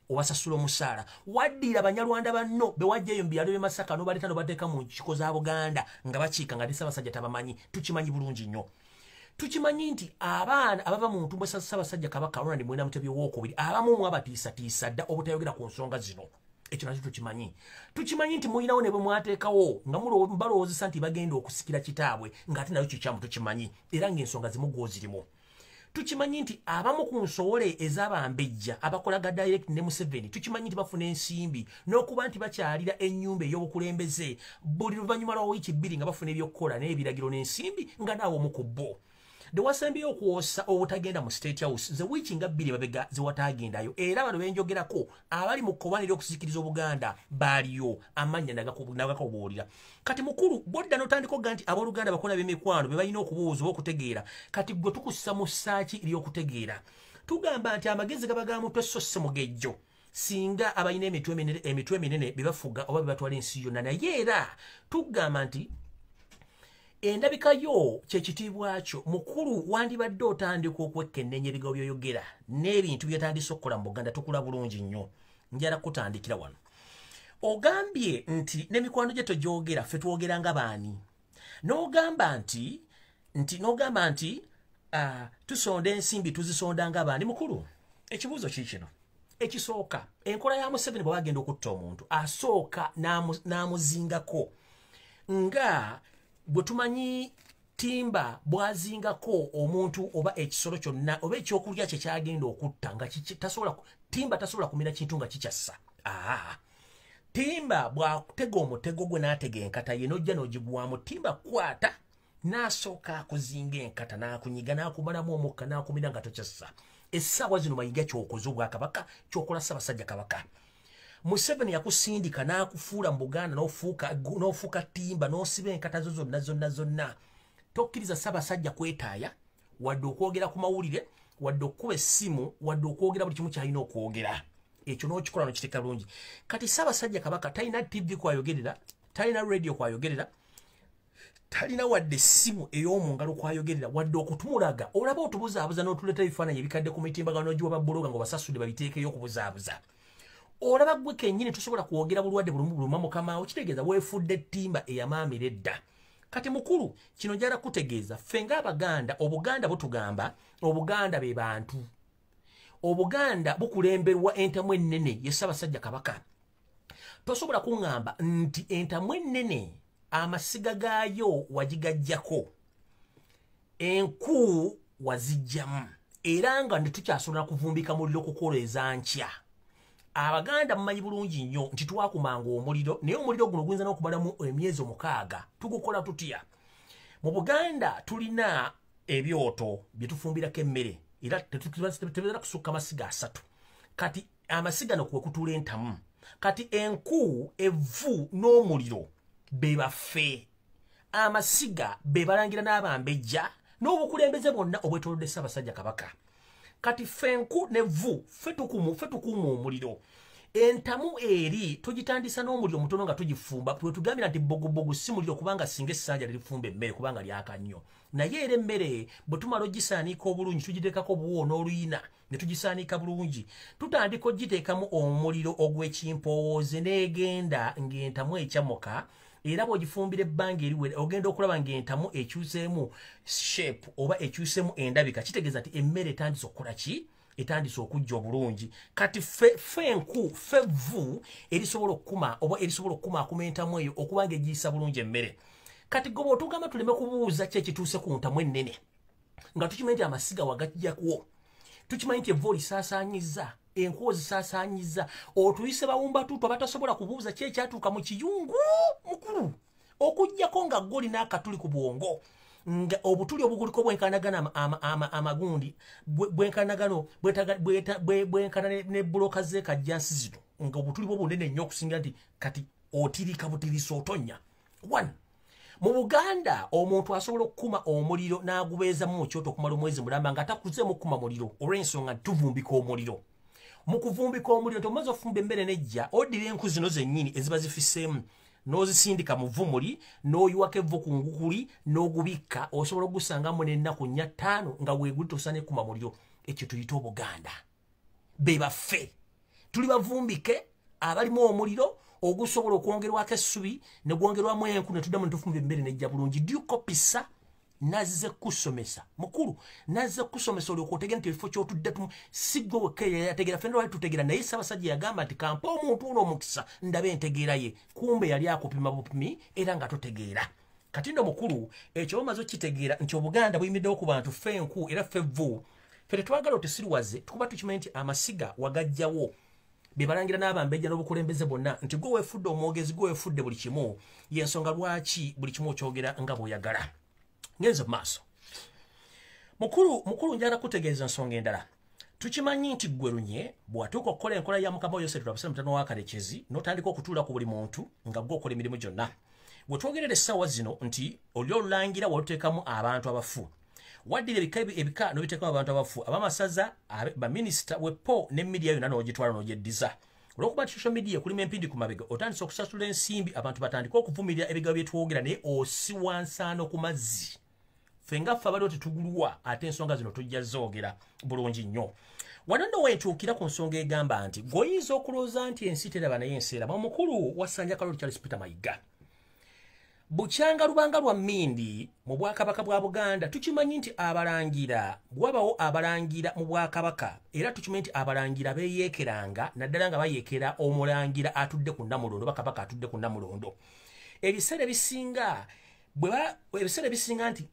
obasasula omusaala. Waddira Abanyarwanda banno bewajjayo mu byalo by'e Masaka n'obaleeta n'obateeka mu nkiiko za Buganda nga bakiika nga Ssaabasajja tabamanyi. Tukimanyi bulungi nnyo. Tukimanyi nti abaana abava mu ntumbwe za Ssaabasajja Kabaka Ronald Muwenda Mutebi II abamu mu abatiisatiisa dda obutayogera ku nsonga zino. Ekyo nakyo tukimanyi. Tukimanyi nti mulinawo ne bwe mwateekawo nga balowoozesa nti bagenda okusikira kitaabwe ng'ate nayo kikyamu tukimanyi era ng'ensonga zimu gw'ozirimu. Tukimanyi nti abamu ku nsowole ez'abambejja abakolaga direct ne Museveni tukimanyi nti bafuna ensimbi n'okuba nti bakyalira ennyumba ey'obukulembeze buli luvannyuma lwa wiiki bbiri nga bafuna ebyokkola n'ebiragiro n'ensimbi nga naawe omu ku bo. Dewasembyeyo okuwosa obutagenda mu State House ze wiiki nga bbiri mabega ze wataagendayo era bano benjogerako abali mu kkobaniro okusikiriza Obuganda baaliyo amannya nagakobuulira. Kati mukulu bodda n'otandika ogga nti abooluganda bakola b'emikwano be balina okubuuza oba okutegeera kati gwe tukussa mu ssaaki ery'okutegeera. Tugamba nti amagezi gaba ga mutwe so si mugejjo singa abalina emitwe eminene be bafuga oba be batwala ensi yonna naye era tugamba nti endabika yo kyekitiibwa kyo mukulu wandibadde otandika okwekennenya ebigambo by'oyogera n'ebintu byetandise okukola mu Buganda tukula bulungi nnyo. Njala kutandikira wano. Ogambye nti n'emikwano gye togyogera ffe twogera nga baani. N'ogamba nti tusonda ensimbi tuzisonda nga baani. Mukulu, ekibuuzo kikino. Ekisooka, enkola ya Museveni bwe bagenda okutta omuntu asooka n'amuzingako nga bwe tumanyi timba bwazingako omuntu oba ekisolo kyonna oba ekyokulya kye kyagenda okutta nga timba tasobola kumira kintu nga kikyassa. Timba bw'akutega omutego gwe n'atega enkata ye n'ojja n'ogigwamu timba kwata n'asooka akuzinga enkata n'akunyiga n'akumalamu omukka n'akumira nga tokyassa. Essaawa zino mayiga ky'okoze Obwakabaka ky'okola Ssaabasajja Kabaka. Museveni yakusindika n'akufuula mu Buganda n'ofuuka timba n'osiba enkata zo zonna. Tokkiriza Ssaabasajja kwetaaya wadde okwogera ku mawulire wadde okukuba essimu wadde okwogera buli kimu ky'alina okwogera. Ekyo n'okikola n'okiteeka bulungi. Kati Ssaabasajja Kabaka talina TV kwayogerera, talina radio kwayogerera, talina wadde essimu ey'omu ngalo kwayogerera wadde okutumulaga olaba otubuzaabuza n'otuleeta ebifaananyi ebikadde ku mitimbagano giwa babbologa nga basasudde babiteekeyo okubuzaabuza. Olaba gwe kennyini tosobola kwogera bulwadde buluma mukamaawo kitegeeza weefudde ttimba eyamaamira edda. Kati mukulu kino njala kutegeeza ffe ng'Abaganda Obuganda butugamba Obuganda be bantu. Obuganda bukulemberwa entamu ennene ye Ssaabasajja Kabaka. Tosobola kuŋŋamba nti entamu ennene amasiga gaayo wagigajjako enku wazijjamu era nga netukyasobola kuvumbika muliro kukoleza nkya. Abaganda mumanyi bulungi nnyo nti twakumanga omuliro naye omuliro guno guyinza n'okumalamu emyezi 6 tugukola tutya. Mu Buganda tulina ebyoto bye tufumbirako emmere era tetubera kusukka amasiga 3. Kati amasiga no kwe kutula entamu. Kati enku evvu n'omuliro be baffe. Amasiga be balangira n'abambejja n'obukulembeze bwonna obwetoolodde Ssaabasajja Kabaka. Kati fenku ne vu fetukumu omuliro. Entamu eri tugitandisa n'omuliro mutono nga tugifumba bwe tugambira nti bogobogo si muliro kubanga singa essanja lifumba emmere kubanga lyaka nnyo. Naye era emmere bwe tumala ogisaanika obulungi tugiteekako obuwo n'oluyina ne tugisaanika bulungi tutandika ogiteekamu omuliro ogw'ekimpowooze n'egenda ng'entamu ekyamuka era bw'ogifumbira ebbanga eriwera ogenda okulaba ng'entamu ekyuseemu shape oba ekyuseemu endabika kitegeeza nti emmere etandise okukola ki etandise okujja obulungi. Kati fenku fevu erisobola okukuma oba erisobola okukumaakuma entamu eyo okubanga egiyisa bulungi emmere. Kati goba otugamba tuleme kubuuza ki ekituuse ku ntamu ennene nga tukimanyi nti amasiga wagajjakwo, tukimanyi nti evvu olisaasaanyiza enku ozisaasaanyiza otuyise bawumbatuutu abatasobola kubuuza ki ekyatuuka mu kiyungu mukulu okuggyako nga goli n'akatuli ku bwongo nga obutuli obuguliko bwenkanagana amagundi bwenkanagano bwenkana ne bloka ze kajjansi zino nga obutuli bwo bunene nnyo okusinga nti kati otirika butirisa otonya. 1 mu Buganda omuntu asobola okukuma omuliro n'agubeeza mu kyoto okumala omwezi mulamba nga takuzeemu okukuma muliro olw'ensonga tuvumbika omuliro. Mu kuvumbika omuliro tomaze ofumba emmere nejja oddira enku zino zennyini eziba zifisseemu n'ozisindika mu vumuli n'oyiwako evvu ku ngukuli n'ogubikka osobola okugusangamu n'ennaku 4 5 nga weeguli tosane kuma muliro. Ekyo tuyita Obuganda. Be baffe tuli bavumbike abalimu omuliro ogusobola okwongerwako essubi ne gwongerwamu enku ne tuddamu ne tufumba emmere nejja bulungi. Dyukopisa nazze kusomesa mukulu nazze kusomesa olyoka otegera nti ekifo ky'otudde sigwe wekka yategeera ffenna lwali tutegeera naye Ssaabasajja yagamba nti kampa omuntu ono omukisa ndabe entegeera ye kumbe yali akupima bupimi era nga totegeera. Kati nno mukulu ekyo bamaze okitegeera nti Obuganda buyimiddewo ku bantu ffe enku era ffe vvu ffe tetwagala otesiriwaze tukuba tukimanyi nti amasiga wagajjawo be balangira n'abambejja n'obukulembeze bonna nti gwe weefudde omwogezi gwe weefudde buli kimu y'ensonga lwaki buli kimu okyogera nga bw'oyagala. Ngenze maaso mukulu njala kutegeeza nsonga endala. Tukimanyi nti gwe lunye bw'atuuka okukola enkola ya Mukama oyo Yoseri Twabasale mutano wa Kalekezi n'otandika okutuula ku buli muntu nga gwe okola emirimu gyonna. Bwe twogerera essaawa zino nti oli olulangira waluteekamu abantu abafu waddira ebika n'obiteekamu abantu abafu abamasaza baminisita wepo ne media yonna n'ogitwala n'ogyeddiza. Olwokuba nti social media kulimu empindi ku mabega otandisa okusasula ensimbi abantu batandika okuvumirira ebigabo bye twogera naye osiwa nsaano ku mazzi. Fenga ffe abaliwo tetugulwa ate ensonga zino tujja zoogera bulungi nnyo. Wano nno wentuukira ku nsonga egamba nti gweoyinza okulowooza nti ensi teraba naye enseera. Mukulu wa Ssanja Kaloli Charles Peter Mayiga bukyanga lubanga lwa Mmindi mu Bwakabaka bwa Buganda tukimanyi nti abalangira bwabawo abalangira mu Bwakabaka era tukimanyi nti abalangira beeyeekeranga naddala nga bayeekera omulangira atudde ku Namulondo bakabaka atudde ku Namulondo. Ebiseera ebisinga nti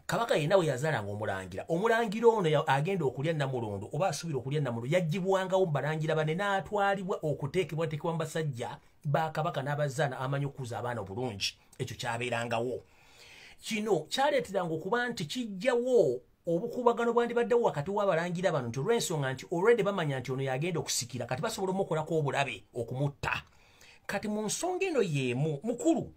Kabaka yenna we yazaalanga omulangira ono agenda okulya Namulondo oba asuubira okulya Namulondo yaggyibwangawo mu balangira bane n'atwalibwa okuteekebwateekebwa mu basajja ba Kabaka n'abazaana amanyi okukuza abaana obulungi. Ekyo kyabeerangawo. Kino kyaleeteranga okuba nti kijjawo obukubagano bwandibaddewo wakati w'abalangira bano nti olw'ensonga nti already bamanya nti ono yagenda okusikira kati basobola omukolako obulabe okumutta. Kati mu nsonga eno y'emu mukulu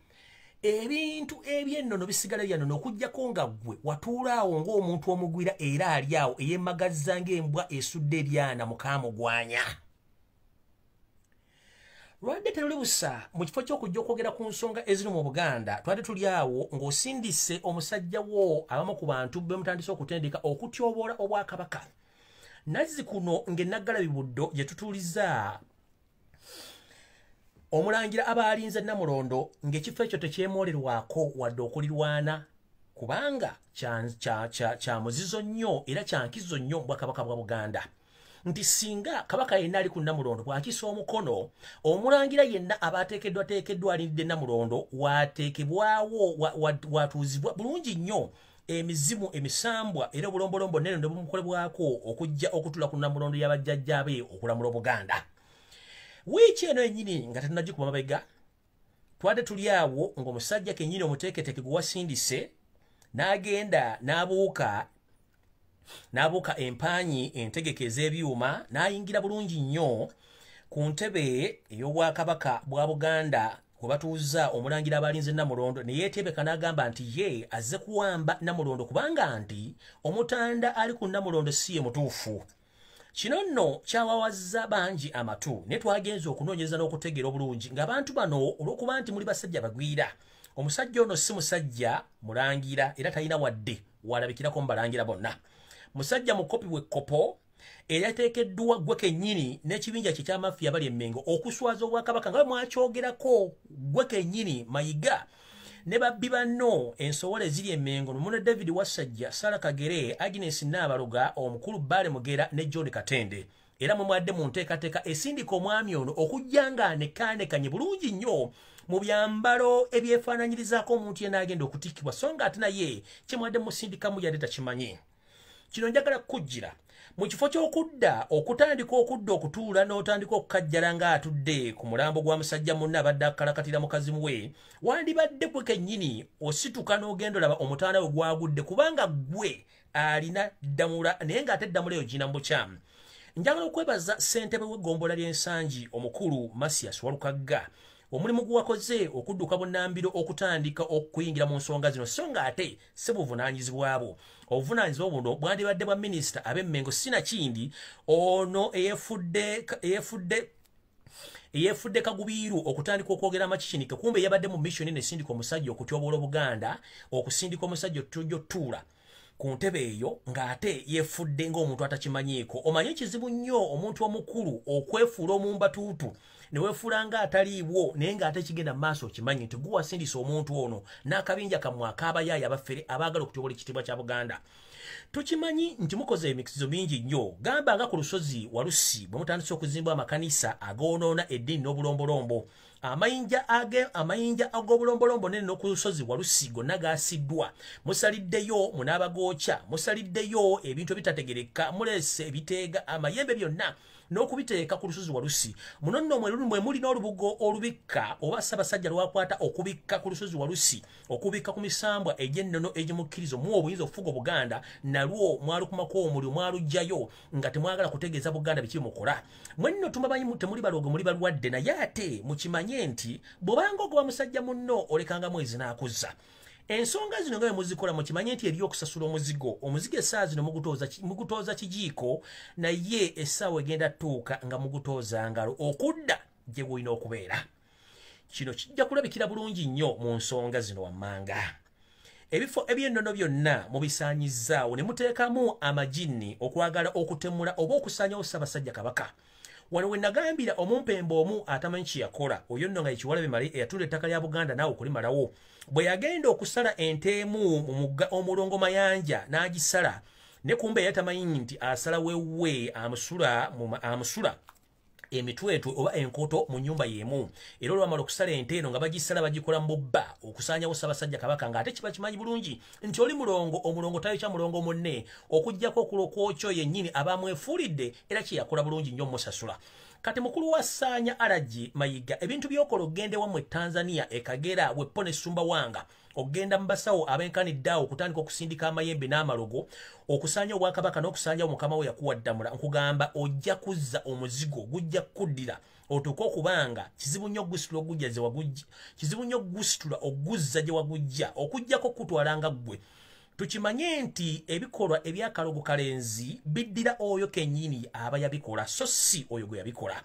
ebintu ebyennono bisigala byannono okuggyako nga ggwe watuulaawo ng'omuntu omugwira era ali awo eyeemagazza ng'embwa esudde ebyana mukaamugwanya. Lwadde teruli busa mu kifo ky'okujja okwogera ku nsonga eziri mu Buganda twali tuli awo ng'osindise omusajja wo abamu ku bantu be mutandise okutendeka okutyoboola Obwakabaka. Nazzi kuno ng'enaggala bibuddo gye tutuuliza omulangira abaalinze Namulondo ng'ekifo ekyo tekyemwolerwako wadde okulirwana kubanga kya muzizo nnyo era kya nkizo nnyo mu Bwakabaka bwa Buganda. Nti singa Kabaka yenna ali ku Namulondo bw'akisa omukono omulangira yenna abateekeddwa alindidde Namulondo wateekebwawo watuuzibwa bulungi nnyo emizimu emisambwa era obulombolombo nene ne bumukolebwako okujja okutula ku Namulondo y'abajjajjaabe okulamula Obuganda. Wiiki eno yennyini nga tetunagikuba mabega twadde tuli awo ng'omusajja kennyini omuteeketeeke gwe wasindise n'agenda n'abuuka empaanyi entegeke ez'ebyuma n'ayingira bulungi nnyo ku ntebe ey'Obwakabaka bwa Buganda kwe batuuza omulangira abalinze Namulondo ne yeeteebeka n'agamba nti ye azze kuwamba Namulondo kubanga nti omutanda ali ku Namulondo si ye mutuufu. Kino nno kyawawazza bangi amatu ne twagenza okunoonyereza n'okutegeera obulungi ng'abantu bano olw'okuba nti muli basajja bagwira omusajja ono si musajja mulangira era talina wadde walabikirako mu balangira bonna. Musajja mukopi w'ekkopo eyateekeddwa gwe kennyini n'ekibinja kye ky'amafiya bali emmengo okuswaza Obwakabaka nga bwe mwakyogerako gwe kennyini Mayiga ne babbi banno ensowole eziri emmengo Mune David Wasajja, Sara Kagere, Agnes Naabaluga, omukulu Bale Mugera ne John Katende. Era mwe mwadde mu nteekateeka esindika omwami ono okujja nga anekaanekanye bulungi nnyo mu byambalo ebyefaananyirizaako omuntu yenna agenda okutikkibwa so nga ate naye kye mwadde musindikamu yadde takimanyi. Kino njagala kukujjira mu kifo ky'okudda okutandika okudda okutuula n'otandika okukajjala ng'atudde ku mulambo gwa musajja munne abadde akalakatira mukazi we wandibadde gwe kennyini osituka n'ogenda olaba omutaana we gwagudde kubanga gwe alina ddamula naye ng'ate ddamula eyo gina mu bukyamu. Njagala okwebaza ssentebe w'eggombola ly'ensangi omukulu Masias Walukagga omulimu gwe wakoze okudduka bunnambiro okutandika okuyingira mu nsonga zino so ng'ate si buvunaanyizibwabo. Obuvunaanyizibwa buno bwandibadde bwa minisita ab'Emmengo Sinakindi ono eyefudde Kagubiiru okutandika okwogera amakikinike kumbe yabadde mu mission nesindika omusajja okutyoboola Obuganda okusindika omusajja otutuula ku ntebe eyo ng'ate yefudde ng'omuntu atakimanyiiko. Omanyi kizibu nnyo omuntu omukulu okwefuula omumbatuutu ne weefuula ng'ataliibwo naye ng'ate kigenda mu maaso okimanyi nti gwe wasindisa omuntu ono n'akabinja kammwe ak'abayaaye abaffere abaagala okutyobola ekitiibwa kya Buganda. Tukimanyi nti mukoze emikizo mingi nnyo. Gamba nga ku lusozi Walusi bwe mutandise okuzimba amakanisa agoonoona eddiini n'obulombolombo. Amayinja ag'obulombolombo nene n'oku lusozi Walusi gonna gaasiddwa. Musaliddeyo munaabagookya, musaliddeyo ebintu ebitategereka, muleese ebiteega amayembe byonna n'okubiteeka ku lusozi Walusi. Muno nno mwe muli n'olubugo olubikka oba Ssaabasajja lwakwata okubikka ku lusozi Walusi, okubikka ku misambwa egy'ennono egimukkiriza muwa obuyinza okufuga Buganda, nalwo mwalukumako omuliro mwaluggyayo nga temwagala kutegeeza Buganda biki mukola. Mwenno tumabanyi temuli balogo muli balwadde naye ate mukimanye nti bw'obanga ogoba musajja munno olekanga mwezi n'akuzza. Ensonga zino nga muzikola mukimanye nti eri okusasula omuzigo essaawa zino mugutooza kijiiko naye essaawa egenda tuuka nga mugutooza ngalo okudda gye bulina okubeera. Kino kijja kulabikira bulungi nnyo mu nsonga zino wammanga. Ebifo eby'ennono byonna mubisaanyizzaawo ne muteekamu amajinni okwagala okutemula oba okusaanyawo Ssaabasajja Kabaka. Wano we nagambira omumpembe omu atamanyi kye yakola oyo nno nga Ekiwalabe Male eyatunda ettaka lya Buganda naawe okulimalawo bwe yagenda okusala enteemu mu mugga omulongo Mayanja n'agisala ne kumbe yatamanyi nti asala wewe amusula emitwetwe oba enkoto mu nnyumba y'emu. Era olwamala okusala ente eno nga bagisala bagikola mu bba okusaanyawo Ssaabasajja Kabaka ng'ate kiba kimanyi bulungi nti oli mulongo omulongo tayokya mulongo munne okuggyako okulokwookyo yennyini abamwefuulidde era kye yakola bulungi nnyo musasula. Kati mukulu wa Ssaanya Alagi Mayiga ebintu by'okola ogende wammwe Tanzania Kagera Bweppo ne Sumbawanga ogenda mu basawo abenkaniddeawo okutandika okusindika amayembe n'amalogo okusaanya Obwakabaka n'okusaanyawo mukama we yakuwa ddamula nkugamba ojja kuzza omuzigo gujja kuddira otuuke okubanga kizibu nnyo gusitula oguzza gye wagujja okujjako kutwalanga ggwe. Tukimanye nti ebikolwa ebyakalogo kalenzi biddira oyo kennyini aba yabikola so si oyo gwe yabikola.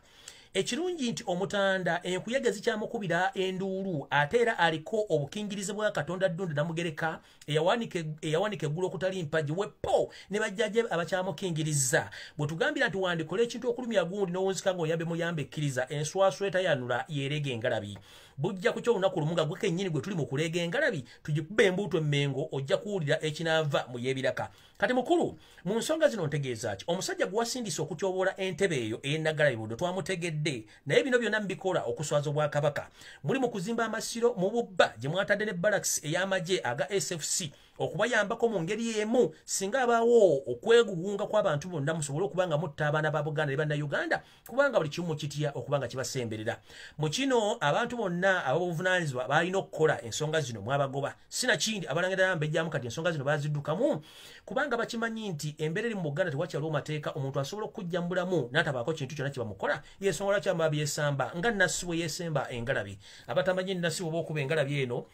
Ekirungi nti omutanda enkuyege zikyamukubira enduulu ate era aliko obukingirize bwa Katonda Ddunda Namugereka eyawanika eggulu okutali mpagi Weppo ne bajjaje abakyamukingiriza. Bwe tugambira nti wandikola ekintu okulumya gundi n'owunzika ng'oyambe muyambe ekkiriza enswaswa etayanula yeerega engalabi. Bujja ku kyolunaku lumu nga gwe kennyini gwe tuli mu kuleega engalabi tugikuba embuuto emmengo ojja kuwulira ekinaava mu y'ebiraka. Kati mukulu mu nsonga zino ntegeeza ki omusajja gwe wasindisa okutyoboola entebe eyo ey'Ennagalabi Buddo twamutegedde naye bino byonna mbikola okuswaza Obwakabaka. Muli mu kuzimba amasiro mu bubba gye mwatadde ne barracks ey'amagye aga SFC okubayambako mu ngeri y'emu singa abaawo okwegugunga kw'abantu bonna musobole okuba nga mutta abaana ba Buganda ne bannayuganda kubanga buli kimu kitya okubanga kibasemberera. Mu kino abantu bonna ab'obuvunaanyizibwa balina okukola ensonga zino mwabagoba Sinakindi abalangira yambejjamu kati ensonga zino baziddukamu kubanga bakimanyi nti embeera eri mu Buganda tewakyaliwo mateeka omuntu asobola okujja mu bulamu n'atabaako kintu kyonna kibamukola y'ensonga lwaki amaba byesamba nga Nassi bwe yeesemba engalabi. Abatamanyi Nassi bw'oba okuba engalabi eno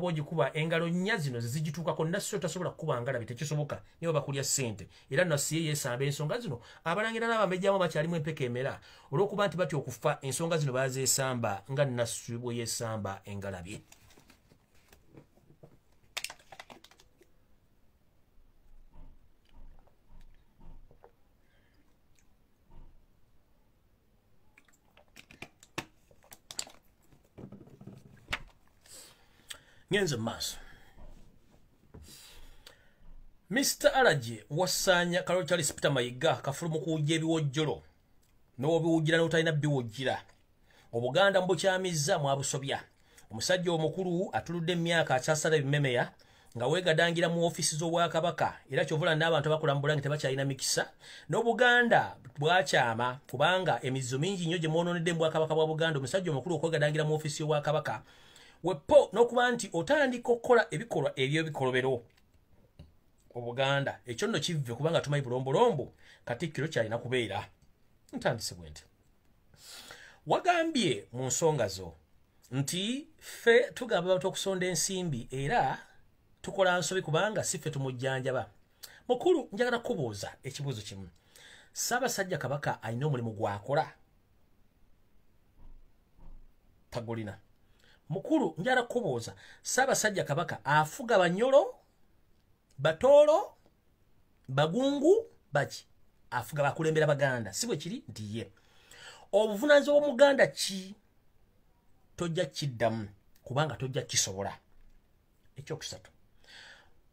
bw'ogikuba engalo nnya zino zigituukako Nassi tasobola kukuba ngalabi tekisoboka niyo bakulya ssente era Nassi ye yeesamba ensonga zino abalangira n'abambejjamu bakyalimu empeka emera olw'okuba nti batya okufa ensonga zino bazeesamba nga Nassi bwe yeesamba engalabi. Ngenze maaso Mr. Alagi Wassanya Kalo Charles Peter Mayiga kafulumu kuwujja ebiwojjolo n'obiwujjira n'otalina biwujjira Obuganda mbukyamizza mwabusobya. Omusajja omukulu atuludde emyaka akyasala ebimemeya nga wegadangira mu offices z'obwakabaka era kyovula n'abantu abakola mu Bulange tebakyalina mikisa n'Obuganda bwakyama kubanga emizizo mingi nnyo gye mwonoonedde mu bwakabaka bwa Buganda omusajja omukulu okwegadangira mu office y'obwakabaka wepo n'okuba nti otandika okukola ebikolwa eby'ebikolobero Obuganda ekyo nno kivve kubanga tumanyi bulombolombo Katikkiro kyalina kubeera ntandise bwe nti wagambye mu nsonga zo nti ffe tugamba abantu okusonda ensimbi era tukola nsobi kubanga si ffe tumujjanjaba mukulu njagala kubuuza ekibuuzo kimu Ssaabasajja Kabaka alina omulimu gwakola tagulina mukulu njagala kubuuza Ssaabasajja Kabaka afuga Banyolo Batoolo Bagungu baki afuga bakulembera Baganda si bwe kiri nti ye obuvunaanyizibwa bw'Omuganda ki tojja kiddamu kubanga tojja kisobola ekyokusatu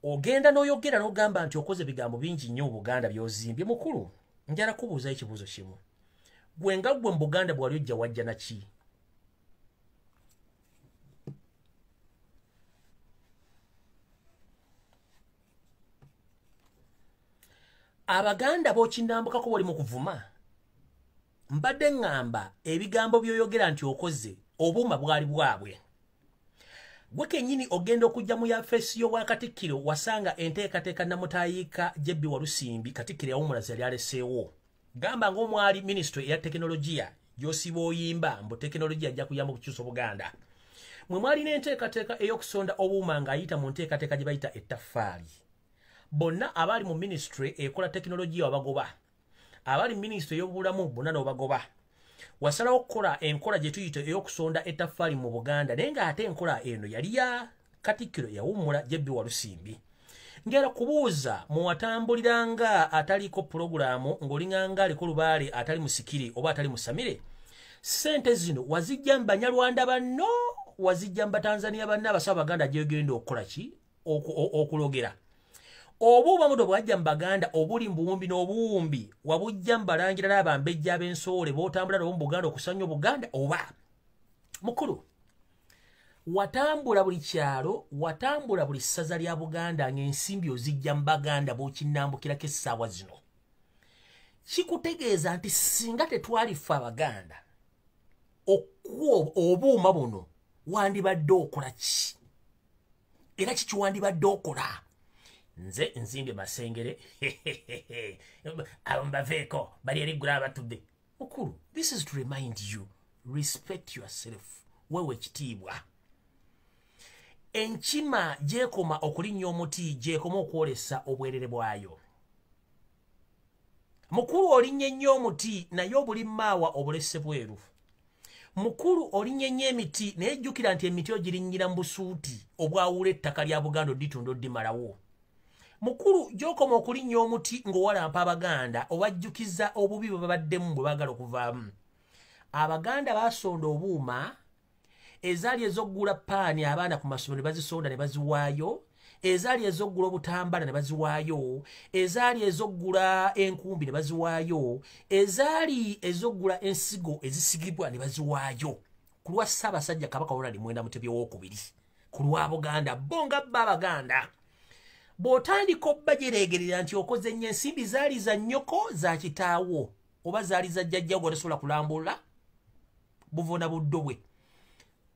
ogenda n'oyogera n'ogamba nti okoze bigambo bingi nnyo mu Buganda by'ozimbye mukulu njala kubuuza ekibuuzo kimu gwe nga gwe mu Buganda bwali ojja wajja naki Abaganda b'okinnambukako bali mu kuvuma mbadde ngamba ebigambo by'oyogera nti okoze obuuma bwali bwabwe gwe kennyini ogenda okujja mu yafeesi y'obwakatikkiro wasanga enteekateeka namutayiika Jebbi Walusimbi Katikkiro yawumulaza yali aleseewo gamba ng'omwali minisitule eya tekinologiya gy'osiba oyimba mbu tekinologiya ajja kuyamba okukyusa Obuganda mwe mwalina enteekateeka ey'okusonda obuuma ng'ayita mu nteekateeka gye bayita ettaffaali bonna abali mu minisitule ekola tekinologiya wabagoba abali minisitule y'obulamu bonna n'obagoba wasalawo okukola enkola gye tuyita ey'okusonda ettaffaali mu Buganda naye ng'ate enkola eno yali ya Katikkiro yawummula Jebbi Walusimbi ngera kubuuza muwatambuliranga ataliko pulogulaamu ng'olinganga aliko lubaale atali musikiri oba atali musamire ssente zino wazijja mu Banyarwanda banno wazijja mu Batanzania banno abasaba Baganda gyegenda okukola ki okulogera obuuma muno bwajja mu Baganda obuli mu buwumbi n'obuwumbi wabujja mu Balangira n'Abambejja ab'ensoole b'otambula nabo mu Buganda okusanya Obuganda oba mukulu watambula buli kyalo watambula buli ssaza lya Buganda ng'ensimbi ozijja mu Baganda b'okinnambukirako essaawa zino kikutegeeza nti singa tetwalifa Abaganda okuwa obuuma buno wandibadde okola ki era kiki wandibadde okola nze nzimbye Masengere abambaveeko bali eriggula abatudde mukulu this is to remind you respect yourself wewe ekitiibwa enkima gyekoma okulinnya omuti gyekoma okwolesa obwerere bwayo mukulu olinnye nnyo omuti naye obuli maawa obulese bweru mukulu olinnye nnyo emiti naye jjukira nti emiti ogirinnyira mu busuuti obwawula ettaka lya Buganda odditunda oddimalawo mukulu gyokoma okulinnya omuti ng'owalampa Abaganda obajjukiza obubi bwe babaddemu bwe baagala okuvaamu Abaganda baasonda obuuma ezaali ez'oggula paani abaana ku masomero ne bazisonda ne baziwaayo ezaali ez'oggula obutambala ne baziwaayo ezaali ez'oggula enkumbi ne baziwaayo ezaali ez'oggula ensigo ezisigibwa ne baziwaayo ku lwa Ssaabasajja Kabaka Ronald Mwenda Mutebi owookubiri ku lwa Buganda bo nga bba Abaganda bw'otandika obbajereegerera nti okoze nnyo ensimbi zaali za nnyoko za kitaawo oba zaali za jjajjawo gwe tosobola kulambula buvuna buddo bwe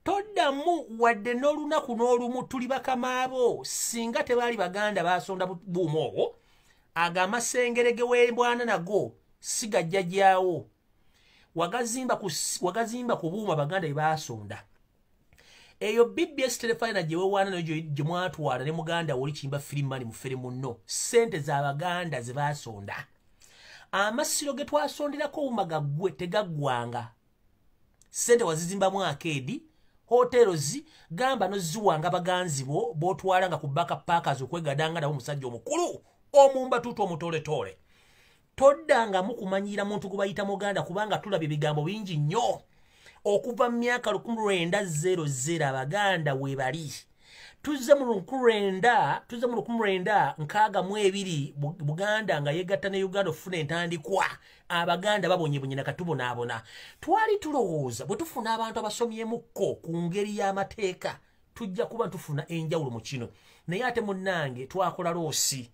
toddamu wadde n'olunaku n'olumu tuli bakamaabo singa tebaali Baganda baasonda buuma obwo ago Amasengere ge weembwana nago si gajjajjaawo wagazimba ku buuma Baganda bye baasonda eyo BBS telefina gye weewaana nayo gye mwatwala ne muganda woli kimba firimani mufere munno ssente za Baganda ze baasonda amasiro ge twasonderako obumaga ggwe tegaggwanga ssente wazizimbamu akeedi hotelozi gamba noziwanga baganzi bo botwalanga ku baka packers okwegadanga nabo musajja omukulu omumba tutu omutoletole toddanga mukumanyira muntu kubayita Muganda kubanga tulabye bigambo bingi nnyo okuva mu myaka 1900 Abaganda we bali tuzze mu 1962 Buganda nga yegatta ne Uganda ofuna entandikwa Abaganda babonyebonye na katubonaabona twali tulowooza bwe tufuna abantu abasomyemukko ku ngeri y'amateeka tujja kuba tufuna enjawulo mu kino naye ate munnange twakola loosi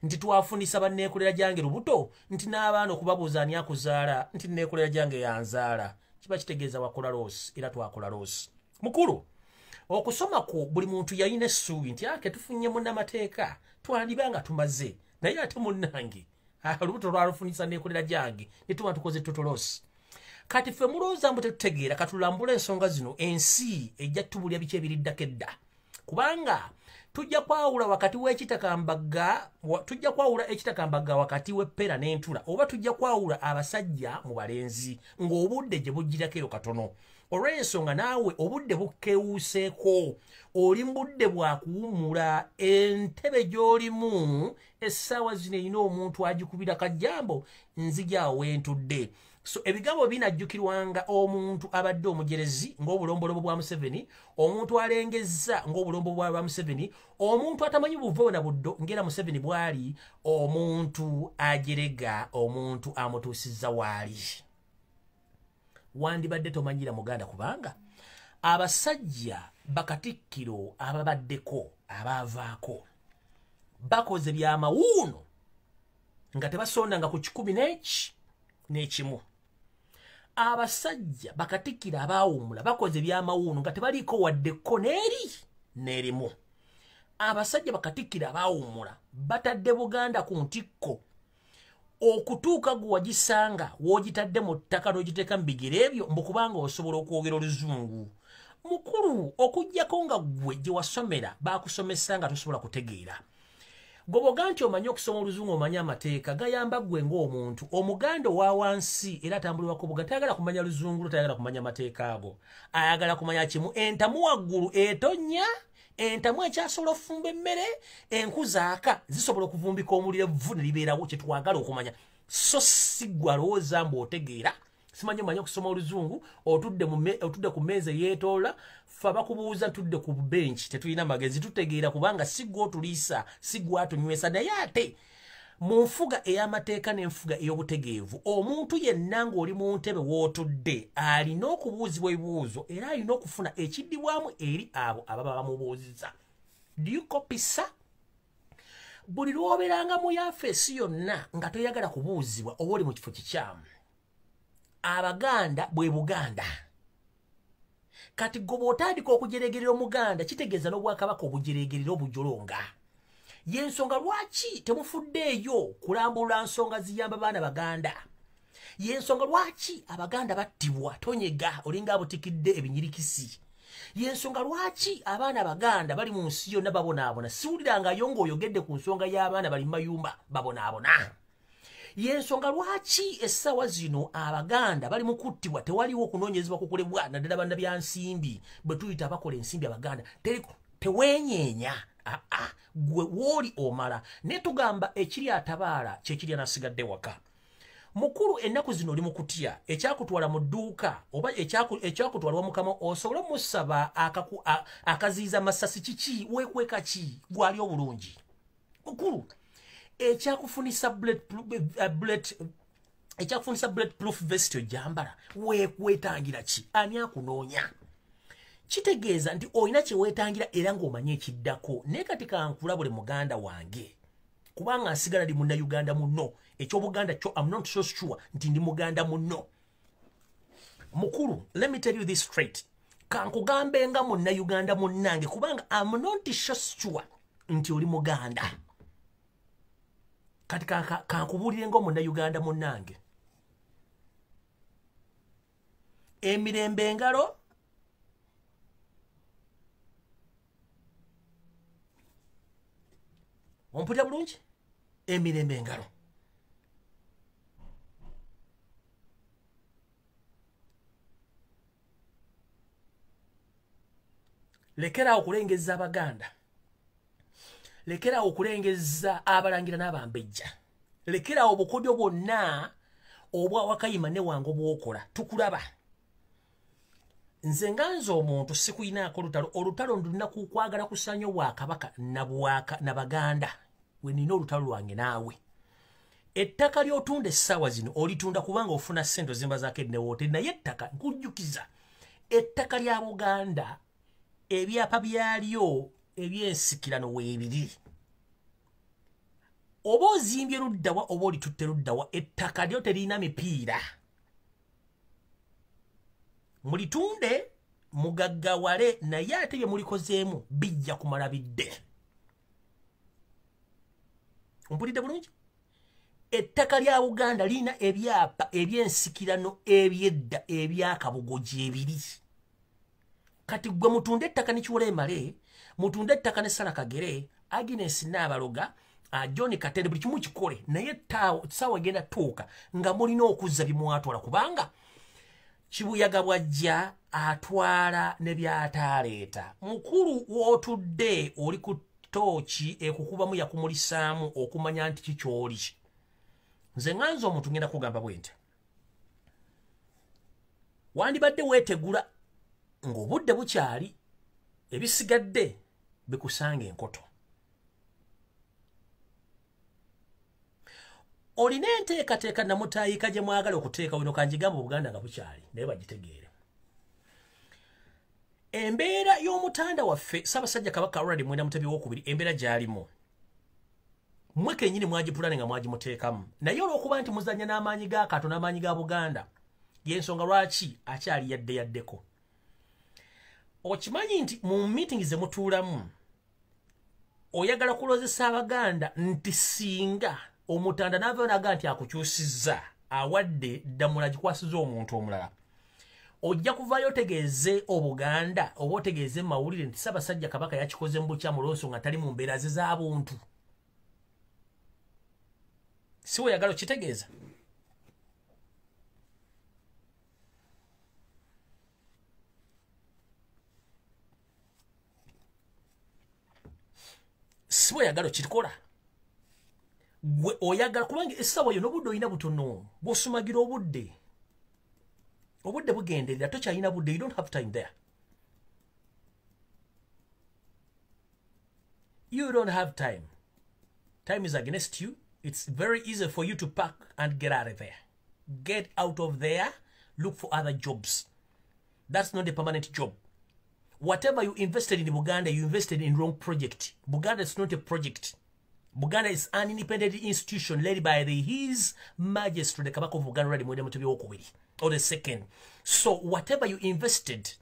nti twafunisa banneekolera jange lubuto nti n'abaana okubabuuza ani akuzaala nti neekolera jange yanzaala kiba kitegeeza wakola loosi era twakola loosi mukulu okusoma ku buli muntu yalina essuubi nti ake tufunye munnamateeka twandibanga tumaze naye ate munnange lubuto lwalufunisa neekolera jange ne tuba tukoze totolosi kati ffe mulowooza mbu tetutegeera katulambula ensonga zino ensi ejja tubulya biki ebiriddako edda kubanga tujja kwawula wakati w'ekitakambagga tujja kwawula ekitakambagga wakati w'eppera n'entula oba tujja kwawula abasajja mu balenzi ng'obudde gye buggirakero katono olw'ensonga naawe obudde bukkewuuseeko oli mu budde bwa kuwummula entebe gy'olimu essaawa zino erina omuntu agikubira kajjambo nzijaawo wentudde so ebigambo binajjukirwanga omuntu abadde omujerezi ng'obulombolobo bwa Museveni omuntu alengezza ng'obulombo bwa Museveni omuntu atamanyi buvo na buddo ngera Museveni bwali omuntu ajerega omuntu amutuusizza waali wandibadde tomanyira muganda kubanga abasajja bakatikkiro ababaddeko abaavaako bakoze byamawuuno nga tebasondanga ku 10 n'ekimu abasajja bakatikkira abaawumula bakoze byamawuuno nga tebaliiko waddeko n'erimu abasajja bakatikkira abaawumula batadde Buganda ku ntikko okutuuka gwe wagisanga w'ogitadde mu ttaka n'ogiteeka mu bigere ebyo mbu kubanga osobola okwogera oluzungu mukulu okuggyako nga gwe gye wasomera baakusomesa nga tosobola kutegeera goboga nti omanyi okusoma oluzungu omanyi amateeka gayamba gwe ng'omuntu omuganda owa wansi era atambulirwako Buganda tayagala kumanya luzungu tayagala kumanya amateeka ago ayagala kumanya kimu entamu waggulu etonnya entamu ekyasobola okufumba emmere enku zaaka zisobola okuvumbika omuliro evvu ne libeerawo kye twagala okumanya so si gwe alowooza mbu otegeera simanyi omanyi okusoma oluzungu otudde ku mmeeza yeetoola ffe abakubuuza tudde ku benchi tetulina magezi tutegeera kubanga si gwe otuliisa si gwe atunywesa naye ate mu nfuga ey'amateeka n'enfuga ey'obutegeevu omuntu yenna ng'oli mu ntebe w'otudde alina okubuuzibwa ebibuuzo era alina okufuna ekiddibwamu eri abo ababa bamubuuzizza diyukopisa buli lw'obeeranga mu yafeesi yonna nga toyagala kubuuzibwa oba oli mu kifo kikyamu abaganda bwe Buganda kati gwe bw'otandika okujeregerera omuganda kitegeeza n'obwakabaka obujeregerera obujolonga yensonga lwaki temufuddeeyo kulambulula nsonga ziyamba baana baganda yensonga lwaki abaganda battibwa tonyega olinga abutikidde ebinyirikisi yensonga lwaki abaana baganda bali mu nsi yonna babonaabona siwulirangayo ng'oyogedde ku nsonga y'abaana bali mu mayumba babonaabona yensonga lwaki essaawa zino abaganda bali mu kuttibwa tewaliwo okunoonyezebwa kukolebwa naddala banda bya nsimbi bwe tuyita abakola ensimbi abaganda tewenyeenya gwe wooli omala ne tugamba ekiri atabaala kyekiri anasigadde waka mukulu ennaku zino oli mu kutya ekyakutwala mu dduuka oba ekyakutwala mukama osobola musaba akaziiza masasi kiki weekweka ki gwali obulungi mukulu ekyakufunisa bulletproof vest ojambala weekwetangira ki ani akunoonya kitegeeza nti olina kye weetangira era ng'omanye ekiddako naye kati kankulabule muganda wange kubanga nsigala ndi munnayuganda munno ekyobuganda kyo I'm not so sure nti ndi muganda munno mukulu let me tell you this straight kankugambe nga munnayuganda munnange kubanga I'm not so sure nti oli muganda kati kankubuulire nga munnayuganda munnange emirembe engalo ompulira bulungi emirembe engalo lekera okulengeza abaganda lekera okulengeza abalangira n'abambejja lekera obukodyo bwonna obwa wakayima ne wange obwokola tukulaba nze nganza omuntu sikuyinaako olutalo ndulina kukwagala kusanyo bwakabaka na baganda we nina olutalo lwange naawe ettaka ly'otunda essaawa zino olitunda kubanga ofuna ssente ozimba zaako ennewoote naye ettaka nkujjukiza ettaka lya Buganda ebyapa byalyo ebyensikirano weebiri. Oba ozimbye luddawa oba olitutte luddawa, ettaka lyo terina mipiira. Mulitunde mugaggawale naye ate bye mulikozeemu bijja kumala bidde. Mpulidde bulungi? Ettaka lya Uganda lina ebyapa ebyensikirano ebyedda ebyakabugoji ebiri. Kati gwe mutunde ettaka ne Kiwula Emale, mutunde ettaka ne Sara Kagere, Agnes Nabaloga, John Katende, buli kimu kikole naye ssaawa egenda tuuka nga mulina okuzza bimwatwala kubanga Kibuyaga bwajja atwala ne byataleeta. Mukulu w'otudde oli ku tooki ekukubamu yakumulisaamu okumanya nti kikyoli. Nze nganza omuntu ngenda kugamba bwe nti wandibadde weetegula ng'obudde bukyali ebisigadde bikusanga enkoto. Olina enteekateeka namutaayika gye mwagala okuteeka wino kanjigamba Buganda nga bukyali naye bagitegeere. Embeera y'omutanda waffe Ssaabasajja Kabaka Ronald Mwenda Mutebi II embeera gy'alimu mmwe kennyini mwagipulane nga mwagimuteekamu naye olw'okuba nti muzannya n'amaanyi ga Kato n'amaanyi ga Buganda y'ensonga lwaki akyali yaddeko. Okimanyi nti mu meeting ze mutuulamu oyagala kulozesa Abaganda nti singa omutanda n'avaayo n'agamba nti akukyusizza awadde ddamula gikwasiza omuntu omulala, ojja kuvaayo otegeeze Obuganda oba otegeeze mu mawulire nti Ssaabasajja Kabaka yakikoze mu bukyamu olw'ensonga tali mu mbeera ze z'abuntu. Si oyagala okitegeeza? Si oyagala okikola? Gwe oyagala kubanga essaawa yo n'obudde olina butono bw'osumagira obudde bugenderera tokyalina budde. You don't have time there. You don't have time. Time is against you. It's very easy for you to pack and get out of there. Get out of there. Look for other jobs. That's not a permanent job. Whatever you invested in Buganda, you invested in wrong project. Buganda is not a project. Buganda is an independent institution led by His Majesty the Kabaka of Uganda Ronald Mwenda Mutebi II, or the second. So whatever you invested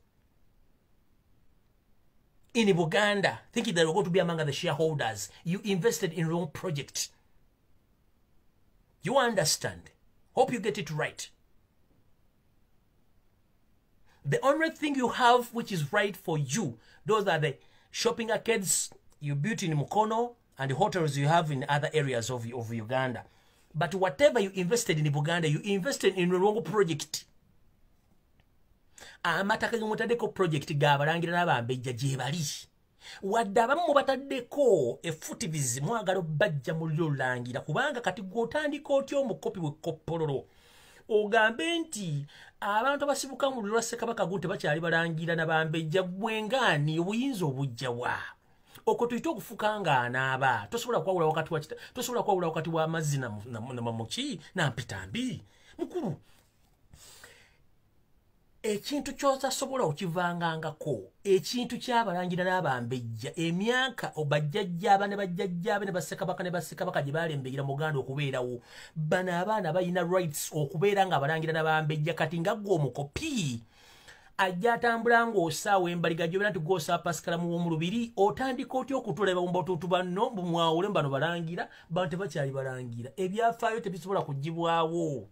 in Buganda, thinking that you're going to be among the shareholders, you invested in wrong project. You understand? Hope you get it right. The only thing you have which is right for you, those are the shopping arcades you built in Mukono and the hotels you have in other areas of Uganda. But whatever you invested in Buganda, you invested in the wrong project. Amataka mutaddeko project g'abalangira n'abambejja gye bali. Wadde abamu bataddeko effutivizi mwagala bajja mu lulangira kubanga kati gw'otandika otya omukopi w'ekkoppololo. Ogambe nti abantu abasibuka mu lulwa Ssekabaka Gunte bakyali balangira n'abambejja bwengaani obuyinza obujjawa. Okwo tuyita okufuka ng'anaaba. Tosobola kwawula wakati w'amazzi na muki na mpitambi. Mukulu. Ekintu ky'otasobola okivangangako, ekintu ky'abalangira n'abambejja, emyaka obajjajjaaba ne bajjajjaabe ne Bassekabaka ne Bassekabaka gye baalembeera mu Uganda okubeerawo. Bano abaana balina rights okubeera ng'abalangira n'abambejja kati nga ggwe omukopi. Ajja atambula ng'osaawa embaliga gy'obeera nti gw'osaa Pascal mu lubiri, otandika otya okutuleba mu batutu banno bumwawule bano balangira, bano tebakyali balangira. Ebyafaayo tebisobola kugibwawo.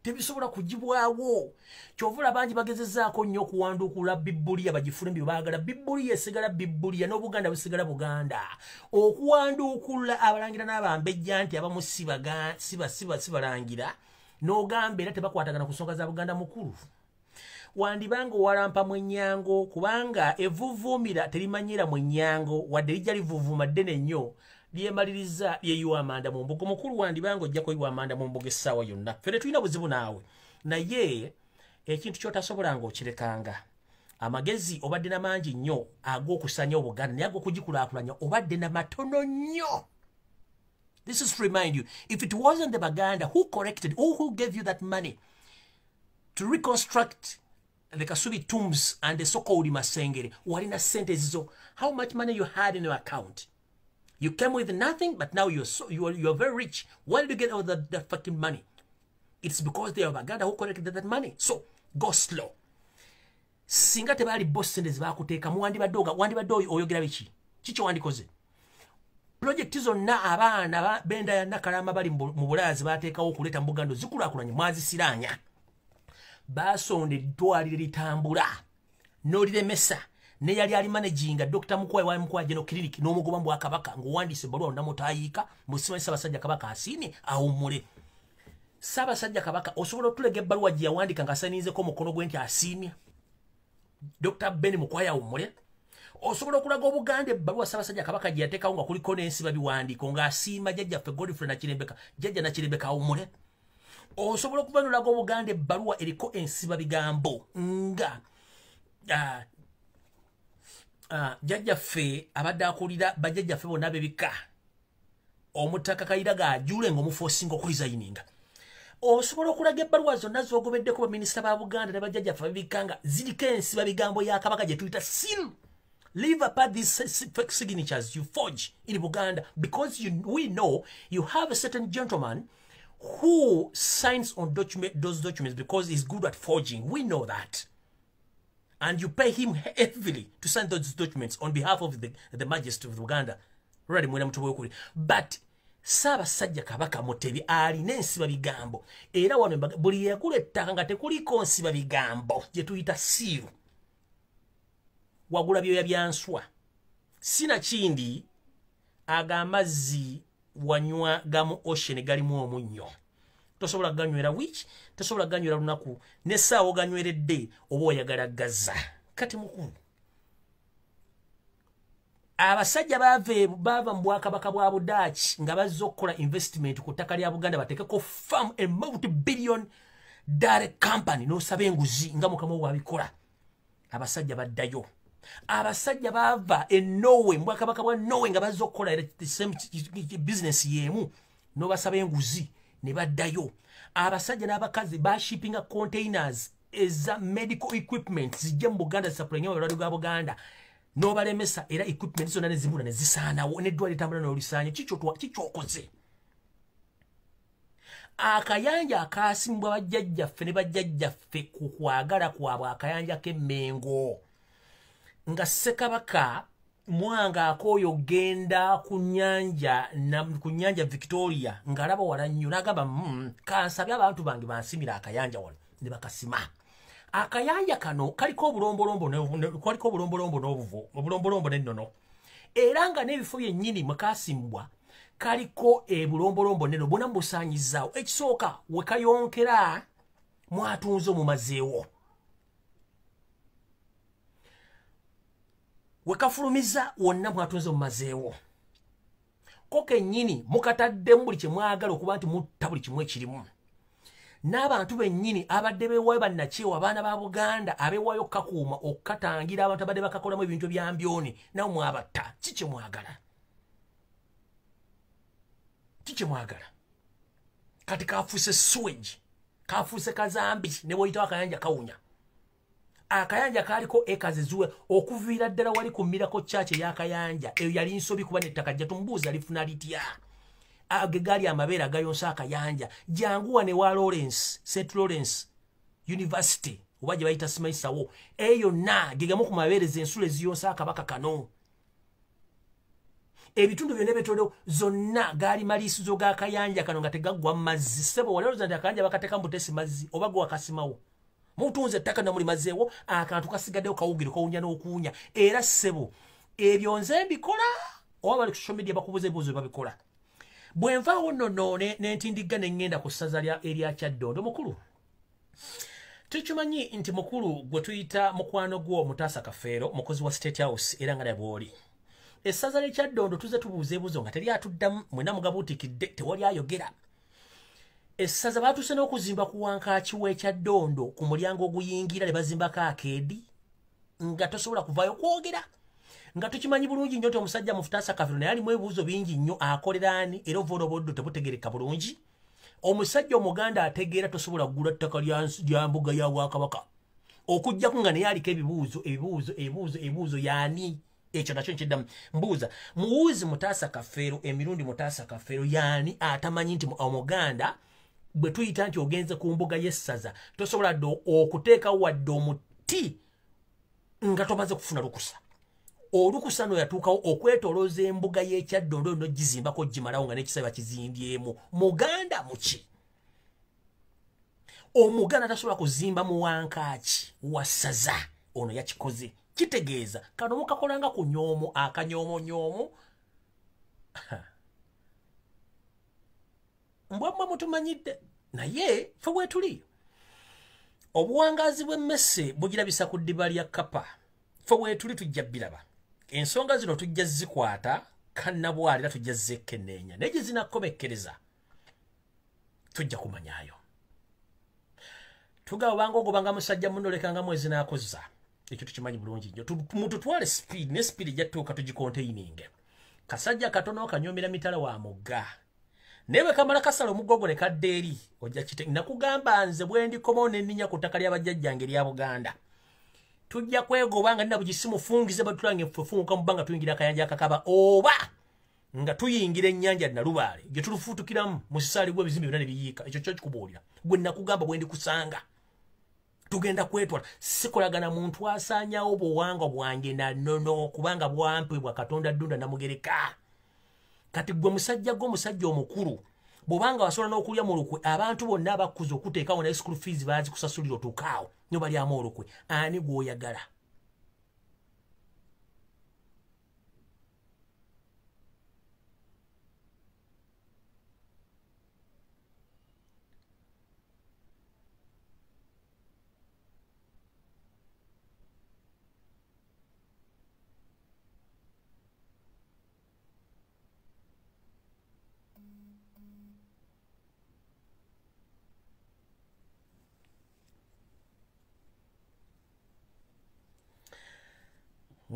Tebisobola kugibwawo. Kyovula bangi bagezezzaako nnyo okuwanduukula Bibbuliya bagifulumbi baagala. Bibbuliya esigala Bibbuliya n'Obuganda busigala Buganda. Okuwanduukula abalangira n'abambejja nti abamu sibalangira n'ogamba era tebakwatagana ku nsonga za Buganda mukulu. Wandibanga owalampa mu Ennyango kubanga evvuuvuumira terimanyira mu Ennyango wadde lijja livuuvuuma ddene nnyo. Lyemaliriza yeyiwa amanda mu mbugo mukulu wandibanga ojjako yiwa amanda mu mbugo essaawa yonna. Fere tulina buzibu naawe. Naye ekintu ky'otasobola ng'okirekanga. Amagezi obadde na mangi nnyo ag'okusanya Obuganda naye ag'okugikulaakulanya obadde na matono nnyo. This is to remind you, if it wasn't the Baganda who corrected or who gave you that money to reconstruct the Kasubi tombs and the so-called Masengere, walina sentes zo, how much money you had in your account? You came with nothing, but now you're very rich. Where did you get all that fucking money? It's because they are Uganda who collected that money. So go slow. Singa tebali boss sentes bakuteka muwandi badoga wandi badoyi oyogera biki kicho wandikoze project izo na abaana benda ya nakalama bali mu bulazi bateekawo okuleta mbugando zikulakulanye mwazi siranya basonde twali litambula noliremesa ne yali ali managing Dr. Mukwayi wa Mukwayi General Clinic n'omugoba mu akabaka ngo wandise balwa ndamutayika musima Ssaabasajja Kabaka asini awumule Ssaabasajja Kabaka osobola tulege balwa gye yawandika ngasanize ko mukono gwe nti asimya Dr. Ben Mukwayi awumule osobola okulaga Obuganda balwa Ssaabasajja Kabaka gye yateekawo nga kuliko n'ensi babiwandiiko nga asiima jjajjaffe Godfrey Nakirembeka jjajja Nakirembeka awumule osobola okuvanulaga Obuganda balwa eriko ensiba bigambo nga jjajjaffe abadde akulira bajjajjaffe bonna bebika omutaka Kayiraga ajule ng'omufosinga okulizayininga osobola okulaga ebbaluwa zonna z'ogobeddeko baminisita ba Buganda ne bajjajjaffe babika nga ziriko ensiba bigambo ya Kabaka gye tuyita seal. Leave apart these fake signatures you forge in Buganda because we know you have a certain gentleman who signs on those documents because he's good at forging. We know that. And you pay him heavily to sign those documents on behalf of the Majesty of Uganda. But Ssaabasajja Kabaka Mutebi alina ensiba bigambo. Era wano buli yakula ettaka nga tekuliko nsiba bigambo gye tuyita siiru. Wagula byoya byanswa. Sina kindi agamazzi wanywa gamu ocean galimu omunnyo. Tosobola ganywera wiki, tosobola ganywera lunaku, n'essaawa oganyweredde oba oyagala gazza. Kati mukulu. Abasajja bava mu Bwakabaka bwa Budaaki nga bazze okukola investment ku ttaka lya Buganda bateekeko farm a multi-billion dollar company n'osaba enguzi nga Mukama bw'abikola. Abasajja baddayo. Abasajja bava e Norway, Bwakabaka bwa Norway nga bazze okukola the same business yemu n'obasaba enguzi ne baddayo. Abasajja n'abakazi bashippinga containers eza medical equipment zijja mu Buganda zisapulenya obulwadde bwa Buganda n'obalemesa era equipment zonna ne zibula ne zisaanawo n'eddwaliro litambula n'olisaanya kikyokoze. Akayanja akaasimbwa bajjajjaffe ne bajjajjaffe ku kwagala kwabwe akayanja k'Emmengo nga Ssekabaka mwanga akooyo genda ku nnyanja Victoria ng'alaba wala nnyo n'agamba kansabye abantu bange bansimira akayanja wano ne bakasima. Akayanja kano kaliko obulombolombo n'obuvo obulombolombo n'ennono era nga n'ebifo byennyini mwe kaasimbwa kaliko ebulombolombo n'ennono bonna mubusaanyizaawo. Ekisooka we kayonkera mwatunze omumazeewo, we kafulumiza wonna mwatunze omumazeewo. Ko kennyini mukataddemu buli kye mwagala okuba nti mutta buli kimu ekirimu. N'abantu bennyini abadde beewaayo bannakyewa abaana ba Buganda abeewaayo okukakuuma okukatangira abantu abadde bakakolamu ebintu bya mbyoni nawe mwabatta. Kiki mwagala? Kiki mwagala? Kati kafuuse sewage, kafuuse kazambi ne bw'oyitawo akayanja kawunya. Akayanja kaliko ekazi zuwe okuviira ddala wali ku Miracle Church ey'akayanja eyo yali nsobi kuba n'ettaka gye tumbuuza lifuna litya. Agegali amabeera agayonsa akayanja janguwa ne wa Lawrence St. Lawrence University oba gye bayita Simaisawo eyo na gegamu ku mabeereza ensula eziyonsa akabaka kano. Ebitundu byonna ebitono zonna gaali maliisizo g'akayanja kano nga tegaggwa mazzi. Ssebo walaloza nti akayanja bakateeka mbutesi mazzi oba gwe wakasimawo mutunze ettaka na muli mazeewo akantu kasigaddewo kawugiro kawunya n'okuwunya. Era ssebo ebyo nze mbikola oba bali ku social media bakubuza ebibuuzo babikola. Bwe nvaawo nno n'entindigga ne ŋŋenda ku ssaza erya Kyaddondo. Mukulu tukimanyi nti mukulu gwe tuyita mukwano gwo Mutaasa Kafeero mukozi wa State House era nga bw'oli. Essaza ly'e Kyaddondo tuze tubuuza ebibuuzo nga teri atuddamu mwena mugabuutikidde tewali ayogera. Essaza baatuuse n'okuzimba ku wankaaki w'e Kyaddondo ku mulyango oguyingira ne bazimbako akeedi nga tosobola kuvaayo kwogera. Nga tukimanyi bulungi nnyo nti omusajja Mutaasa Kafeero naye alimu ebibuuzo bingi nnyo akolera ani era ovola obuddo tebutegereka bulungi. Omusajja Omuganda ategeera tosobola kugula ttaka lya mbuga ya Bwakabaka okujja kunga ne yaliko ebibuuzo yani ekyo nakyo nkiddamu mbuuza muwuzi Mutaasa Kafeero emirundi Mutaasa Kafeero yani atamanyi nti Omuganda bwe tuyita nti ogenze ku mbuga y'essaza tosobola okuteeka wadde omuti nga tomaze kufuna lukusa olukusa no yatuukawo okwetolooza embuga y'Ekyaddondo no gizimbako gimalawo nga n'ekisaba kizimbyemu Muganda muki Omuganda tasobola kuzimba mu wankaaki wassaza ono yakikoze kitegeeza kano mukakolanga ku nyoomo akanyoomo mbwamma mutumanyidde naye fe bwetuli obuwangazi bw'emmese bugirabisa ku ddiba lya Kapa fe bwetuli tujja biraba ensonga zino tujja zikwata kannabwalira tujja zekenneenya naye gye zinakomekkereza tujja kumanyayo tugaba banga ogobanga musajja munolekanga mwezi n'akozza ekyo tukimanyi bulungi nnyo mututwale speed ne speed ejjatuuka tugikontaining kasajja katono kanyomera mitala wa mugga newe kamala kasala omugogo ne kadde eri ojja kite nakugamba nze bwe ndikomo n'enninya ku ttaka ly'abajjajjange lya Buganda tujja kwegobanga nina bugisimu fungize batulange ffunguka mu bbanga tuyingira akayanja akakaba oba nga tuyingira ennyanja Nalubaale gye tulufuutukiramu mu sisaali gw'ebizimbe byonna ne biyiika ekyo kyo kikubuulira gwe nakugamba bwe ndikusanga tugenda kwetwala sikolagana muntu asaanyawo buwanga bwange na nono kubanga bwampebwa Katonda Ddunda Namugereka kati gwe musajja omukulu bw'obanga wasobola n'okulya mu lukwe abantu bonna abakkuza okuteekawo naye school fees baazikusasulira otuukaawo nyo balyamu olukwe ani gw'oyagala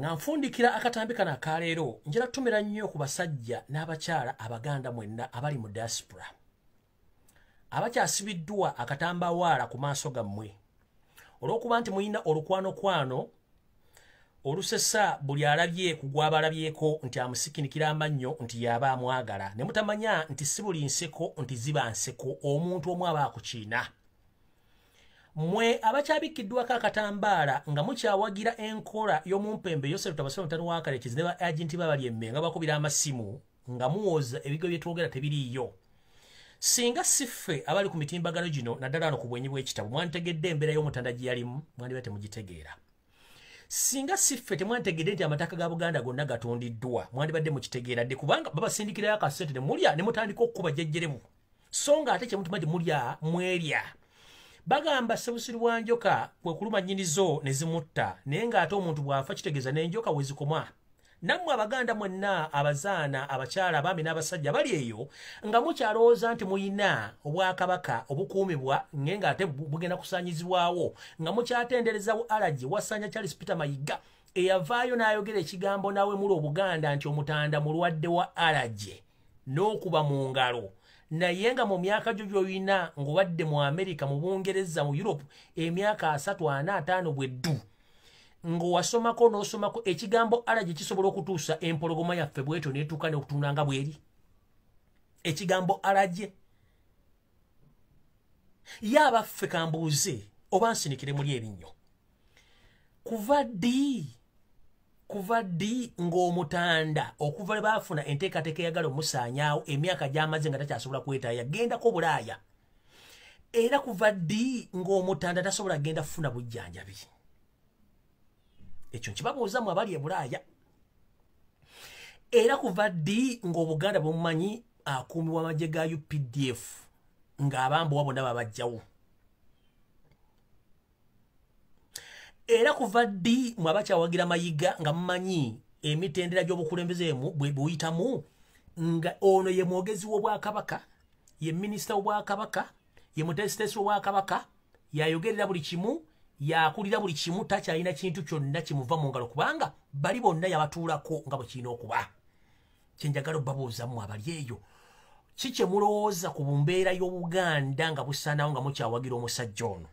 nga nfundikira akatambi kana akaleero njala kutumira nnyo ku basajja n'abakyala Abaganda mwenna abali mu diaspora abakyasibiddwa akatambawaala ku maaso gammwe olw'okuba nti muyina olukwano olusesa buli alabye ku gw'abalabyeko nti amusikinikira amannyo nti yaba amwagala ne mutamanya nti si buli nseko nti ziba nseko omuntu omu aba akukiina mwe abakyabikiddwako akatambaala nga mukyawagira enkola y'omumpembe Yosef Tabasiro mutano w'Akalekezi ne ba agenti babali emmenga bakubira amasimu nga muwoza ebigo bye twogera tebiriiyo singa siffe abali ku mitimbagano gino naddala wano ku bwenyi bw'ekitabo mwantegedde embeera y'omutanda gye yalimu mwandiba temugitegeera singa siffe temwantegedde nti amataka ga Buganda gonna gatundiddwa mwandibadde mukitegeeradde kubanga babasindikirayo akasente ne mulya ne mutandika okukuba jjejjerebu so nga ate kyemutuma nti mulya mwerya bagamba Sebusiri bwa njoka kwe kuluma nnyinizo ne zimutta naye ng'ate omuntu bw'afa kitegeeza n'enjoka we zikoma nammwe Abaganda mwenna abazaana abakyala abaami n'abasajja bali eyo nga mukyalowooza nti muyina obwakabaka obukuumibwa naye ng'ate bugenda kusaanyizibwawo nga mukyatenderezawo alagi Wasanya Charles Peter Mayiga eyavaayo n'ayogera ekigambo nawe muli Obuganda nti omutanda mulwadde wa alagi n'okuba mu ngalo naye nga mu myaka gyo gy'oyina ng'obadde mu Amerika mu Bungereza mu Europe emyaka 3 4 5 bweddu ng'owasomako n'osomako ekigambo alagi kisobola okutuusa empologoma yaffe bwetyo n'etuuka n'okutunda nga bweri ekigambo alagi y'abaffe kambuuze oba nsinikire muli ebinnyo kuva ddi ng'omutanda okuva lwe baafuna enteekateeka eyagala omusaanyaawo emyaka gy'amaze nga takyasobola kwetaaya gendako Bulaaya era kuva ddi ng'omutanda tasobola genda kufuna bujjanjabi ekyo nkibabuuzamu abali e Bulaaya era kuva ddi ng'Obuganda bumumanyi akuumibwa amagye ga UPDF ng'abambowa bonna babajjawo era kuva ddi mwe abakyawagira Mayiga nga mumanyi emitendera gy'obukulembeze bwe buyitamu nga ono ye mwogezi w'Obwakabaka ye minisita w'Obwakabaka ye mutesitesi w'Obwakabaka yayogerera buli kimu yakulira buli kimu takyalina kintu kyonna kimuva mu ngalo kubanga bali bonna yabatuulako nga bwe kirina okuba kyenjagala obabuuzamu abali eyo kikye mulowooza ku mbeera y'Obuganda nga busaanawo nga mukyawagira omusajja ono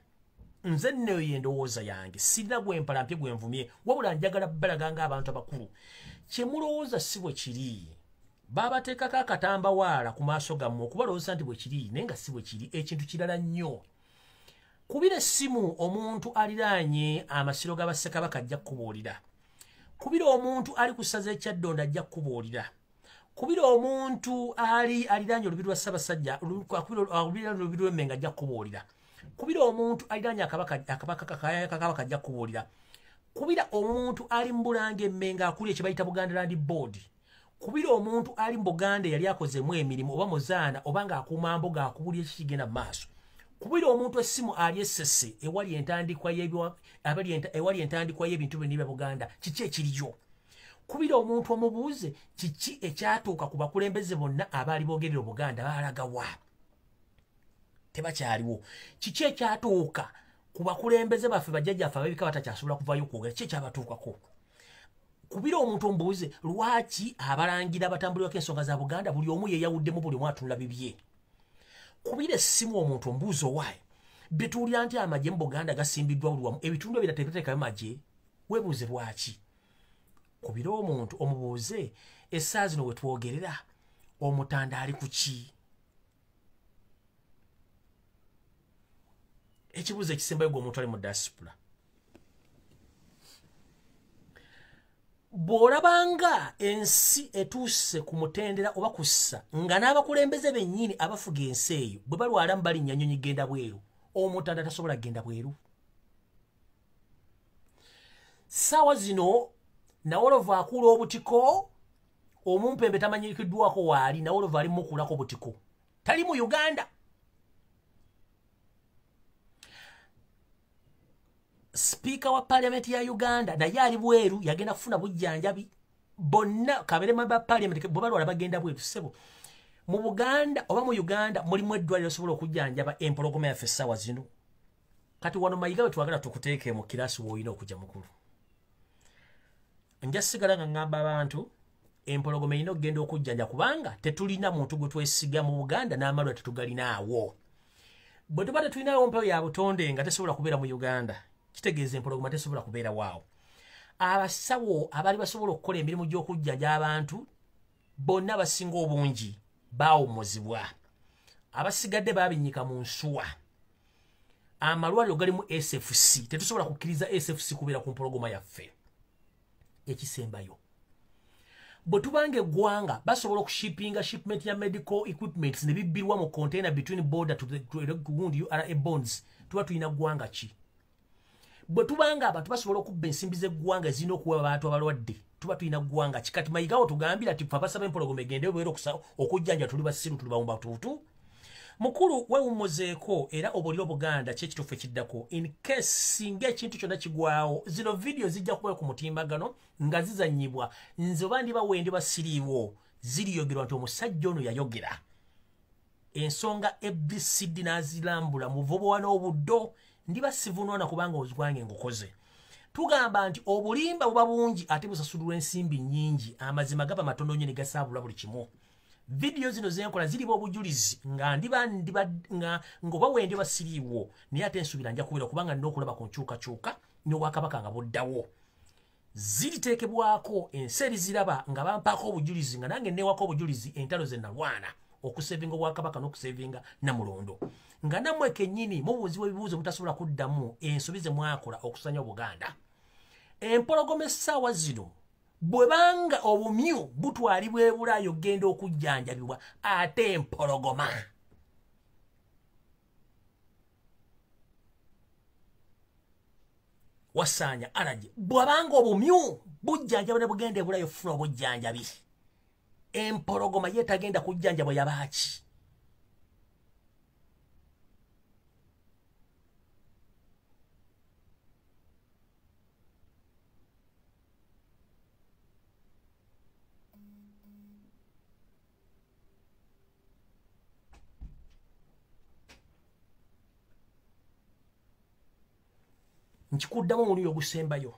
nze nneyo yendowooza yange sirina gwempalampye gwenvumye wabula njagala balaganga abantu abakulu kyemulowooza si bwe kiri babateekako akatambawaala ku maaso gammwe okubalowooza nti bwe kiri naye nga si bwe kiri ekintu kirala nnyo kubira essimu omuntu aliraanye amasiro g'abassekabaka ajja kukubuulira kubira omuntu ali ku ssaza ekyaddonda ajja kukubuulira kubira omuntu aliraanye olubiri lwa ssaabasajja olubiri lw'emmengo ajja kukubuulira kubira omuntu aliraanye akabaka ajja kukubuulira kubira omuntu ali mu Bulanga emmengo akulira kye bayita Buganda Land Board kubira omuntu ali mu Buganda yali akozemu emirimu oba muzaana oba ng'akuuma mboga akubuulira ekikigenda mu maaso kubira omuntu essimu ali essese ewali entandikwa y'ebintu byonna bya Buganda kiki ekiriyo kubira omuntu omubuuze kiki ekyatuuka ku bakulembeze bonna abaali boogerera Buganda baalagawa tebakyaliwo kiki ekyatuuka ku bakulembeze baffe bajjajjaffe ababika batakyasobola kuvayo kwogera kiki ekyabatuukako kubira omuntu omubuuze lwaki abalangira abatambulirako ensonga za Buganda buli omu yeeyawuddemu buli omu atunula bibye kubira essimu omuntu ombuuza owaayi betuulira nti amagye mu Buganda gasimbiddwa buli wamu ebitundu ebirala tebiteekayo magye weebuuze lwaki kubira omuntu omubuuze essaawa zino we twogerera omutanda ali ku ki ekibuuzo ekisembayo gw'omuntu ali mu diaspora bw'olabanga ensi etuuse ku mutendera oba kussa nga n'abakulembeze bennyini abafuga ensi eyo bwe balwalamu balinnya nnyonyi genda bweru omutanda tasobola kgenda bweru ssaawa zino Nawolovu akuula obutiko omumpembe tamanyikiddwako waali Nawolovu ali mukuulako butiko tali mu Uganda Speaker wa Parliament ya Uganda naye ali bweru yagenda kufuna bujjanjabi bonna kaberema ba Parliament bwe balwala bagenda bweru ssebo mu Buganda oba mu Uganda mulimu eddwaliro lisobola okujjanjaba empologoma yaffe essaawa zino kati wano mayiga bwe twagala tukuteeke mu kiraasi w'olina okujja mukulu nja sigala nga ngamba abantu empologoma erina okugenda okujjanja kubanga tetulina muntu gwe twesiga mu Buganda n'amalwa tetugalinaawo bwe tuba tetulinawo mpewo ya butonde nga tesobola kubeera mu Uganda kitegeeza empologoma tesobola kubeera waawo abasawo abali basobola okukola emirimu gy'okujjanja abantu bonna basinga obungi baawummuzibwa abasigadde baabinnyika mu nsuwa amalwaliro galimu SFC tetusobola kukkiriza SFC kubeera ku mpologoma yaffe ekisembayo bwe tubanga eggwanga basobola okushipinga shipment ya medical equipments ne bibbirwa mu container between border to the wound URA bonds tuba tulina ggwanga ki bwe tubanga abantu basobola okubba ensimbi z'eggwanga ezirina okuwa abantu abalwadde tuba tulina ggwanga ki kati mayigawo tugambira ti abasaba empologoma egende bwera okujjanja tuli basiru tuli bawumbatuutu mukulu weewummuzeeko era obuulira Buganda kyekituufu ekiddako in case singa ekintu kyonna kigwawo zino vidiyo zijja kuba ku mutimbagano nga zizannyibwa nze oba ndiba wendi basiriiwo ziriyogerwa nti omusajja ono yayogera ensonga ABCD n'azirambula muvubuwa n'obuddo ndiba sivunwana kubanga ozwange ngukoze tugamba nti obulimba buba bungi ate busasulirwa ensimbi nnyingi amazima gaba matono nnyo ne gasaabula buli kimu video zino zenkola ziriba obujulizi nga ngoba wendi basiriiwo naye ate ensubira nja kubeera kubanga nina okulaba ku nkyukakyuka n'obwakabaka nga buddawo ziriteekebwako ensi eriziraba nga bampaako obujulizi nga nange nneewako obujulizi entalo ze nalwana okusevinga obwakabaka n'okusevinga Namulondo nga nammwe kennyini mubuuzibwa ebibuuzo mutasobola kuddamu ensobi ze mwakola okusanya Obuganda empologoma essaawa zino bwe banga obumyu butwalibwa e Bulaayi okugenda okujjanjabibwa ate empologoma wasaanya alaje bwabanga obumyu bujjanjabwa ne bugenda e Bulaayi ofuna obujjanjabi empologoma yeetagenda kujjanjabwa yabaaki nkikuddamu omulundi ogusembayo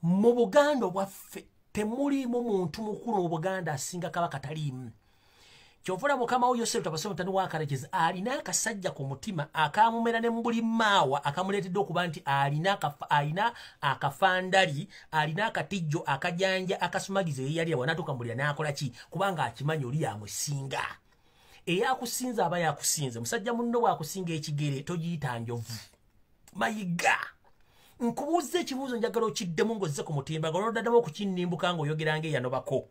mu Buganda obwaffe temuliimu muntu mukulu mu Buganda asinga kabaka taliimu Kyovula mukama uyo Sseruta Basome Mutani wa Karekezi alina akasajja ku mutima akamumera ne mbuli maawa akamuleetedde okuba nti alina akafandali alina akatijjo akajanja akasumagize yali awanatuka mbulira n'akola ki kubanga akimanyi oli yamusinga eyakusinza aba yakusinze musajja munno bwakusinga ekigere togiyita njovu mayiga nkubuuza ekibuuzo njagala okiddemu ng'ozze ku mutimbaga olw'oddaddamu okukinnimbuka ng'oyogeranga eyanobako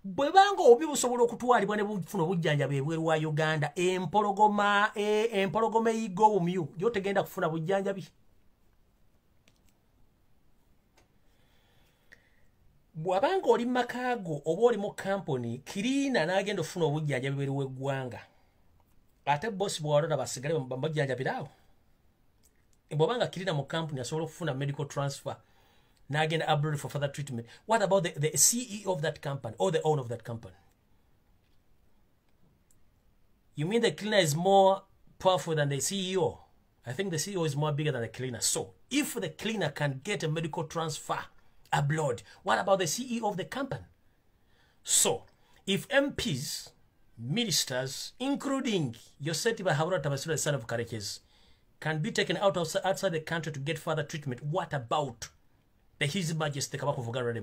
bwe banga obi busobola okutwalibwa ne bufuna obujjanjabi ebweru wa Uganda empologoma eyiga obumyu yo tegenda kufuna bujjanjabi bw'abanga oli makaago oba oli mu kampuni kirina n'agenda ofuna obujjanjabi bweru w'eggwanga ate bosi bw'awalona basigale bamujjanjabiraawo bw'abanga kirina mu kampuni asobola okufuna medical transfer Nagenda abroad for further treatment. What about the CEO of that company or the owner of that company? You mean the cleaner is more powerful than the CEO? I think the CEO is more bigger than the cleaner. So, if the cleaner can get a medical transfer abroad, what about the CEO of the company? So, if MPs, ministers, including Yosetiba Haura Tabasura, the son of Karekezi, can be taken outside the country to get further treatment, what about His Majesty Kabaka of Uganda?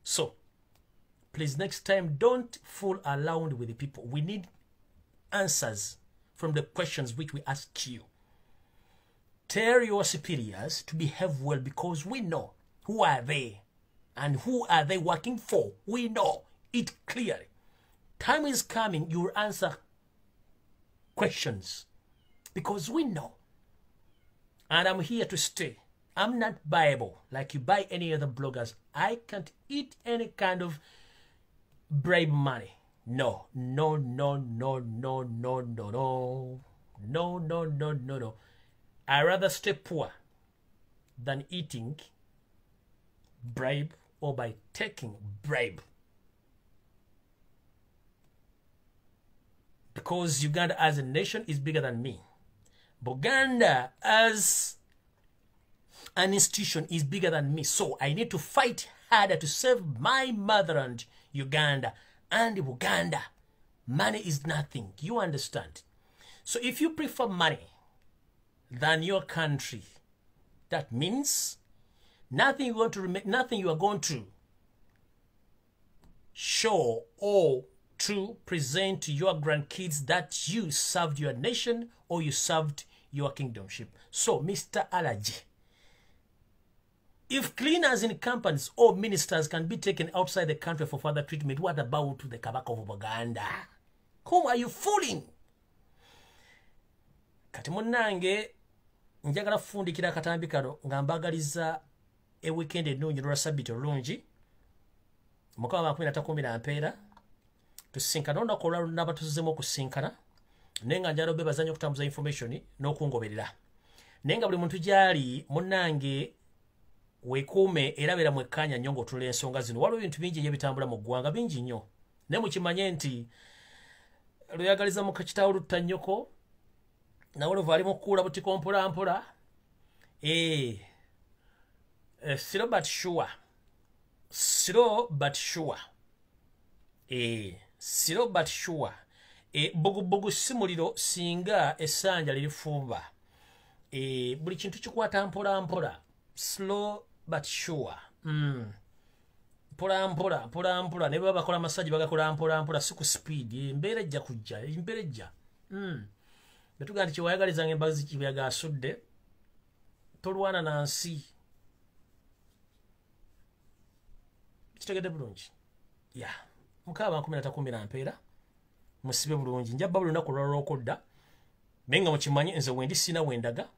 So, please next time don't fool around with the people. We need answers from the questions which we ask you. Tell your superiors to behave well because we know who are they and who are they working for. We know it clearly. Time is coming, you will answer questions because we know. And I'm here to stay. I'm not Bible like you buy any other bloggers. I can't eat any kind of bribe money. No. I rather stay poor than eating bribe or by taking bribe. Because Uganda as a nation is bigger than me. Buganda as an institution is bigger than me. So I need to fight harder to save my motherland, Uganda. And Uganda, money is nothing. You understand? So if you prefer money than your country, that means nothing you are going to show or to present to your grandkids that you served your nation or you served your kingdomship. So, Mr. Alaji, if cleaners in companies or ministers can be taken outside the country for further treatment, what about the Kabaka of Uganda? Whom are you fooling? Kati munnange njagala kufundikira akatambi kano nga mbagaliza e weekend ennungi lwa sabiti olungi mukama 13 mpeera tusinkana olunaku olwalunaba tuzizemu okusinkana naye nga njala obebazanya okutambuza information n'okungoberera naye nga buli muntu gyali munnange weekuume era beera mwekkanya nnyo ng'otunula ensonga zino waliwo ebintu bingi nnyo bitambula mu ggwanga bingi nnyo naye mukimanye nti lweyagaliza mu kakitaawo lutta nnyoko nawe luva ali mu kukuula butiko mpolampola slow but sure bugubugu si muliro singa essanja lirifumba buli kintu kikwata mpolampola slow but sure mpolampola ne baba bakola massage bagakola mpolampola si ku speed embeera ejja kujja embeera ejja betuga nti kiwayagalizanga embazi kibuyaga asudde tolwana na nsi kitegedde bulungi ya mukaba 13 mpeera musibe bulungi njabba buli lunaku lwalwokodda menga mukimanyi nze wendi sina wendaga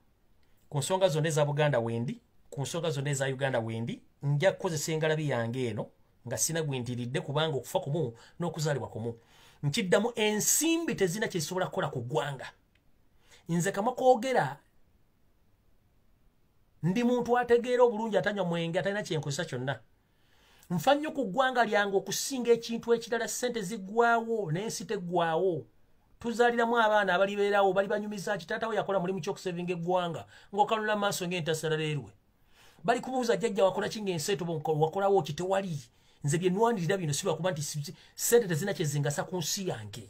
ku nsonga zonna eza Buganda wendi ku nsonga zonna eza Uganda wendi nja kukozesa engalabi yange eno nga sina gwindiridde kubanga okufa kumu n'okuzaalibwa kumu nkiddamu ensimbi tezina kyezisobola kukola ku ggwanga nze kama kwogera ndi muntu ategeera obulungi atanywa mwenge atalina kyenkozesa kyonna nfa nnyo ku ggwanga lyange okusinga ekintu ekirala ssente ziggwawo n'ensi teggwawo tuzaaliramu abaana abalibeerawo bali banyumiza kitaatawo yakola mulimu ky'okusevinga eggwanga ng'okalula maaso ng'entasala leerwe bali kubuuza jjajja wakola ki ng'ensi eto wakolawo ki tewali nze bye nwanirira bino siba kuba nti sente tezina kyezingasa ku nsi yange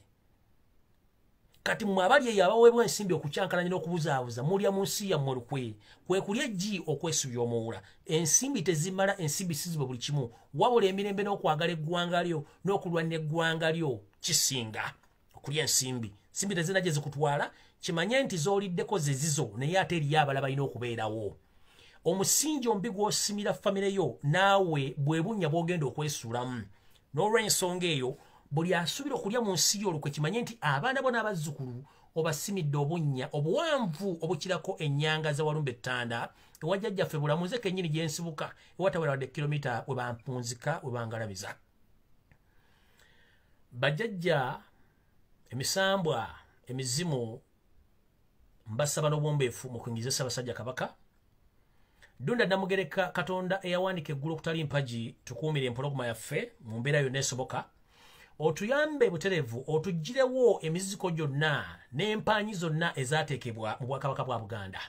kati mmwe abali eyo abaweebwa ensimbi okucyankalanya n'okubuzaabuza mulya mu nsi yammwe lukwe kwe kulya eggi okwesubya omuwula ensimbi tezimala ensimbi sizibe buli kimu wabula emirembe n'okwagala eggwanga lyo n'okulwanira eggwanga lyo kisinga okulya ensimbi tezina gye zikutwala kimanye nti zooliddeko ze zizo naye ate eriyo abala balina okubeerawo omusingi ombi gw'osimira famire yo naawe bwe bunnya bw'ogenda okwesuulamu n'olw'ensonga eyo buli asubira okulya mu nsi yo olukwe kimanye nti abaana bo n'abazzukulu obasimidde obunnya obuwanvu obukirako ennyanga za walumbe ttanda ewajjajjaffe bulamuze kennyini gye nsibuka ewatawera wadde kilomita we bampunzika we bangalabiza bajjajja emisambwa emizimu mbasaba n'obwombeefu mu kuyingiza Ssaabasajja Kabaka Dunda Namugereka Katonda eyawanika eggulu okutali mpagi tukuumire empologoma yaffe mu mbeera yonna esoboka otuyambe buterevu otuggirewo emiziko gyonna n'empaanyi zonna ezaateekebwa mu Bwakabaka bwa Buganda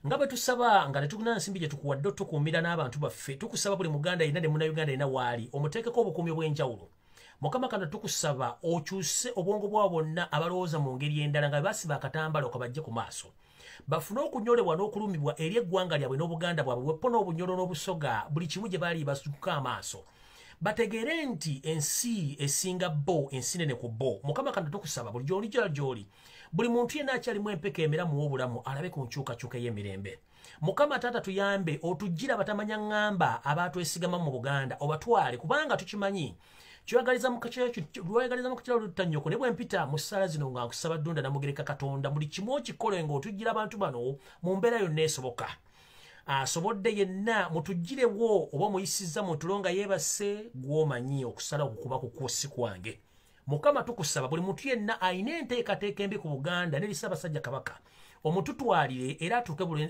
nga bwe tusaba nga tetulina nsimbi gye tukuwadde otukuumira n'abantu baffe tukusaba buli Muganda yenna ne Munnayuganda yenna waali omuteekeko obukuumi obw'enjawulo Mukama kano tukusaba okyuse obwongo bwabo bonna abalowooza mu ngeri endala nga basiba akatambala okabajje ku maaso bafune okunyolebwa n'okulumibwa eri eggwanga lyabwe n'Obuganda bwabwe bwepo n'obunyolo n'obusoga buli kimu gye baali basuka amaaso bategeere nti ensi esinga bo ensi nene ku bo Mukama kano tukusaba buli gy'oli gy'oli buli muntu yenna akyalimu empeka emiramu w'obulamu alabe ku nkyukakyuka y'emirembe Mukama Taata tuyambe otuggira batamanya ŋŋamba abaatwesigama mu Buganda obatwale kubanga tukimanyi kyagaliza mu kaciro lutanyoko ne bwe mpita mu ssala zino nga nkusaba Dunda Namugereka Katonda buli kimu okikole ng'otuggira abantu bano mu mbeera yonna esoboka asobodde yenna mutuggirewo oba muyisizza mu tulonga yeebase gw'omanyi okusala okukuba ku kwosi kwange Mukama tukusaba buli muntu yenna ayina enteekateeka embi ku Buganda ne Ssaabasajja Kabaka omututwalire era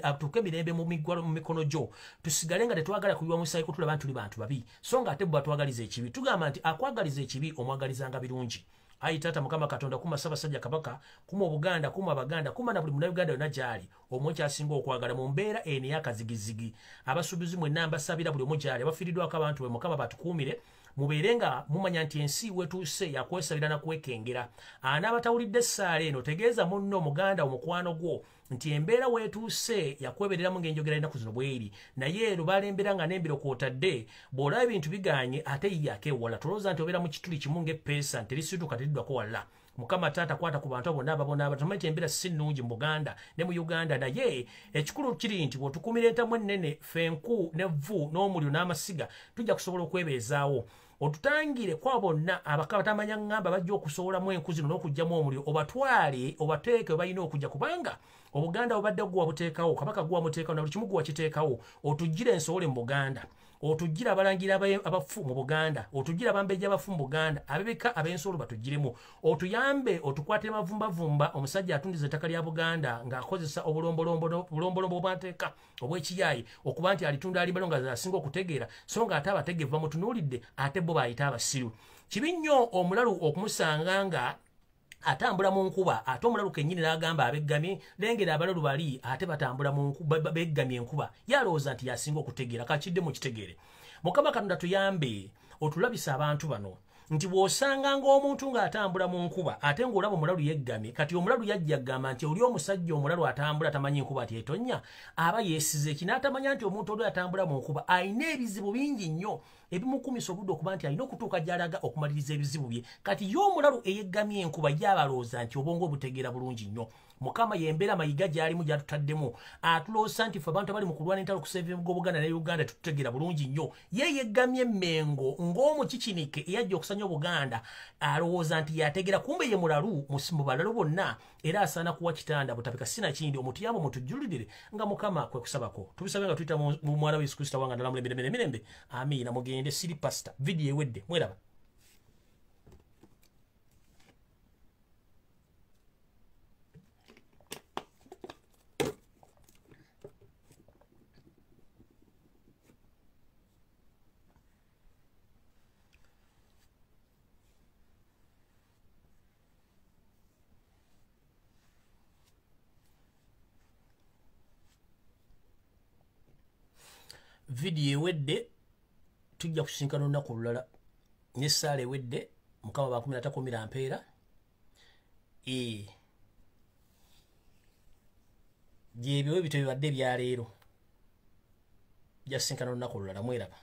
atuuke mirembe mu mikono gyo tusigale nga tetwagala kuyiwa musaayi ko tulaba tuli bantu babi so nga ate bwe batwagaliza ekibi tugamba nti akwagaliza ekibi omwagalizanga birungi ayi Taata Mukama Katonda kuma Ssaabasajja Kabaka kuma Obuganda kuma Abaganda kuma na buli Munnayuganda yonna gyali omwe kyasinga okwagala mu mbeera eno ey'akazigizigi abasuubuzi mwenna mbasabira buli omu gyali abafiiriddwako abantu be Mukama batukuumire mubeere nga mumanya nti ensi wetuuse yakwesabira nakwekengera n'abatawulidde essaala eno tegeeza munno Omuganda omukwano gwo nti embeera wetuuse yakwebereramu ng'enjogera ennaku zino bweri naye ero balembera nga n'embiro kwotadde bw'olaba ebintu biganye ate yiyako ewala tolowooza nti obeera mu kituli kimu ng'eppeesa nti lisituka teriddwako wala Mukama Taata kwata ku bantu abo n'ababona tumanyi embeera si nnungi mu Buganda ne mu Uganda naye ekikulu kiri nti bw'otukumira entamu ennene fenku n'evvu n'omuliro n'amasiga tujja kusobola okwebeezaawo otutangire kwa bonna abakabatamanya ŋŋamba bajja okusobolamu enku zino n'okugyamu omuliro obatwale obateeke balina okujja kubanga Obuganda obadde gwe wabuteekawo Kabaka gwe wamuteekawo na buli kimu gwe wakiteekawo otuggira ensowole mu Buganda otuggira abalangira abafu mu Buganda otuggira abambejja abafu mu Buganda abebeka ab'ensolo batugiremu otuyambe otukwate mavumbavumba omusajja atundiza ettaka lya Buganda ng'akozesa obulombolombo obwateeka obw'ekiyayi okuba nti alitunda ali balonga asinga okutegeera so nga ate abategevu bamutunuulidde ate bo bayita abasiru kibi nnyo omulalu okumusanga nga atambula mu nkuba ate omulalu kennyini n'agamba abeggamye lengera abalalu bali ate batambula mu nkuba beggamye enkuba yalowooza nti yasinga okutegeera kakidde mu kitegeere Mukama Katonda tuyambe otulabisa abantu bano nti bw'osanga ng'omuntu ng'atambula mu nkuba ate ng'olaba omulalu yeggamye kati omulalu yajja gamba nti oli omusajja omulalu atambula tamanyi nkuba ati etonnya aba yeesize kinaatamanya nti omuntu oli atambula mu nkuba ayina ebizibu bingi nnyo ebimukumisa obudde okuba nti alina okutuuka gy'alaga okumaliriza ebizibu bye kati y'omulalu eyeggamye enkuba y'abalowooza nti obwongo butegeera bulungi nnyo Mukama yembeera mayiga gy'alimu gy'atutaddemu atuloosa nti ffe abantu abali mu kulwana entalo kuseevinga Obuganda ne Uganda tetutegeera bulungi nnyo ye yeggamye emmengo ng'omukikinike eyajja okusanya Obuganda alowooza nti yategeera kumbe ye mulalu mu balalu bonna era asaana kuwa kitanda butapika sina kindi omutuyambo mutujulirire nga Mukama kwe kusabako tubisabe nga tuyita mu mwana wa Yesu Kristo wanga ndala mirembe amiina mugende siri pasta video ewedde mweraba video ewedde tujja kusinkana olunaku olulala n'essaala ewedde mukama bakumira takumira mpeera gyebyo bwe bityo bibadde byaleero jasinkana olunaku olulala mweraba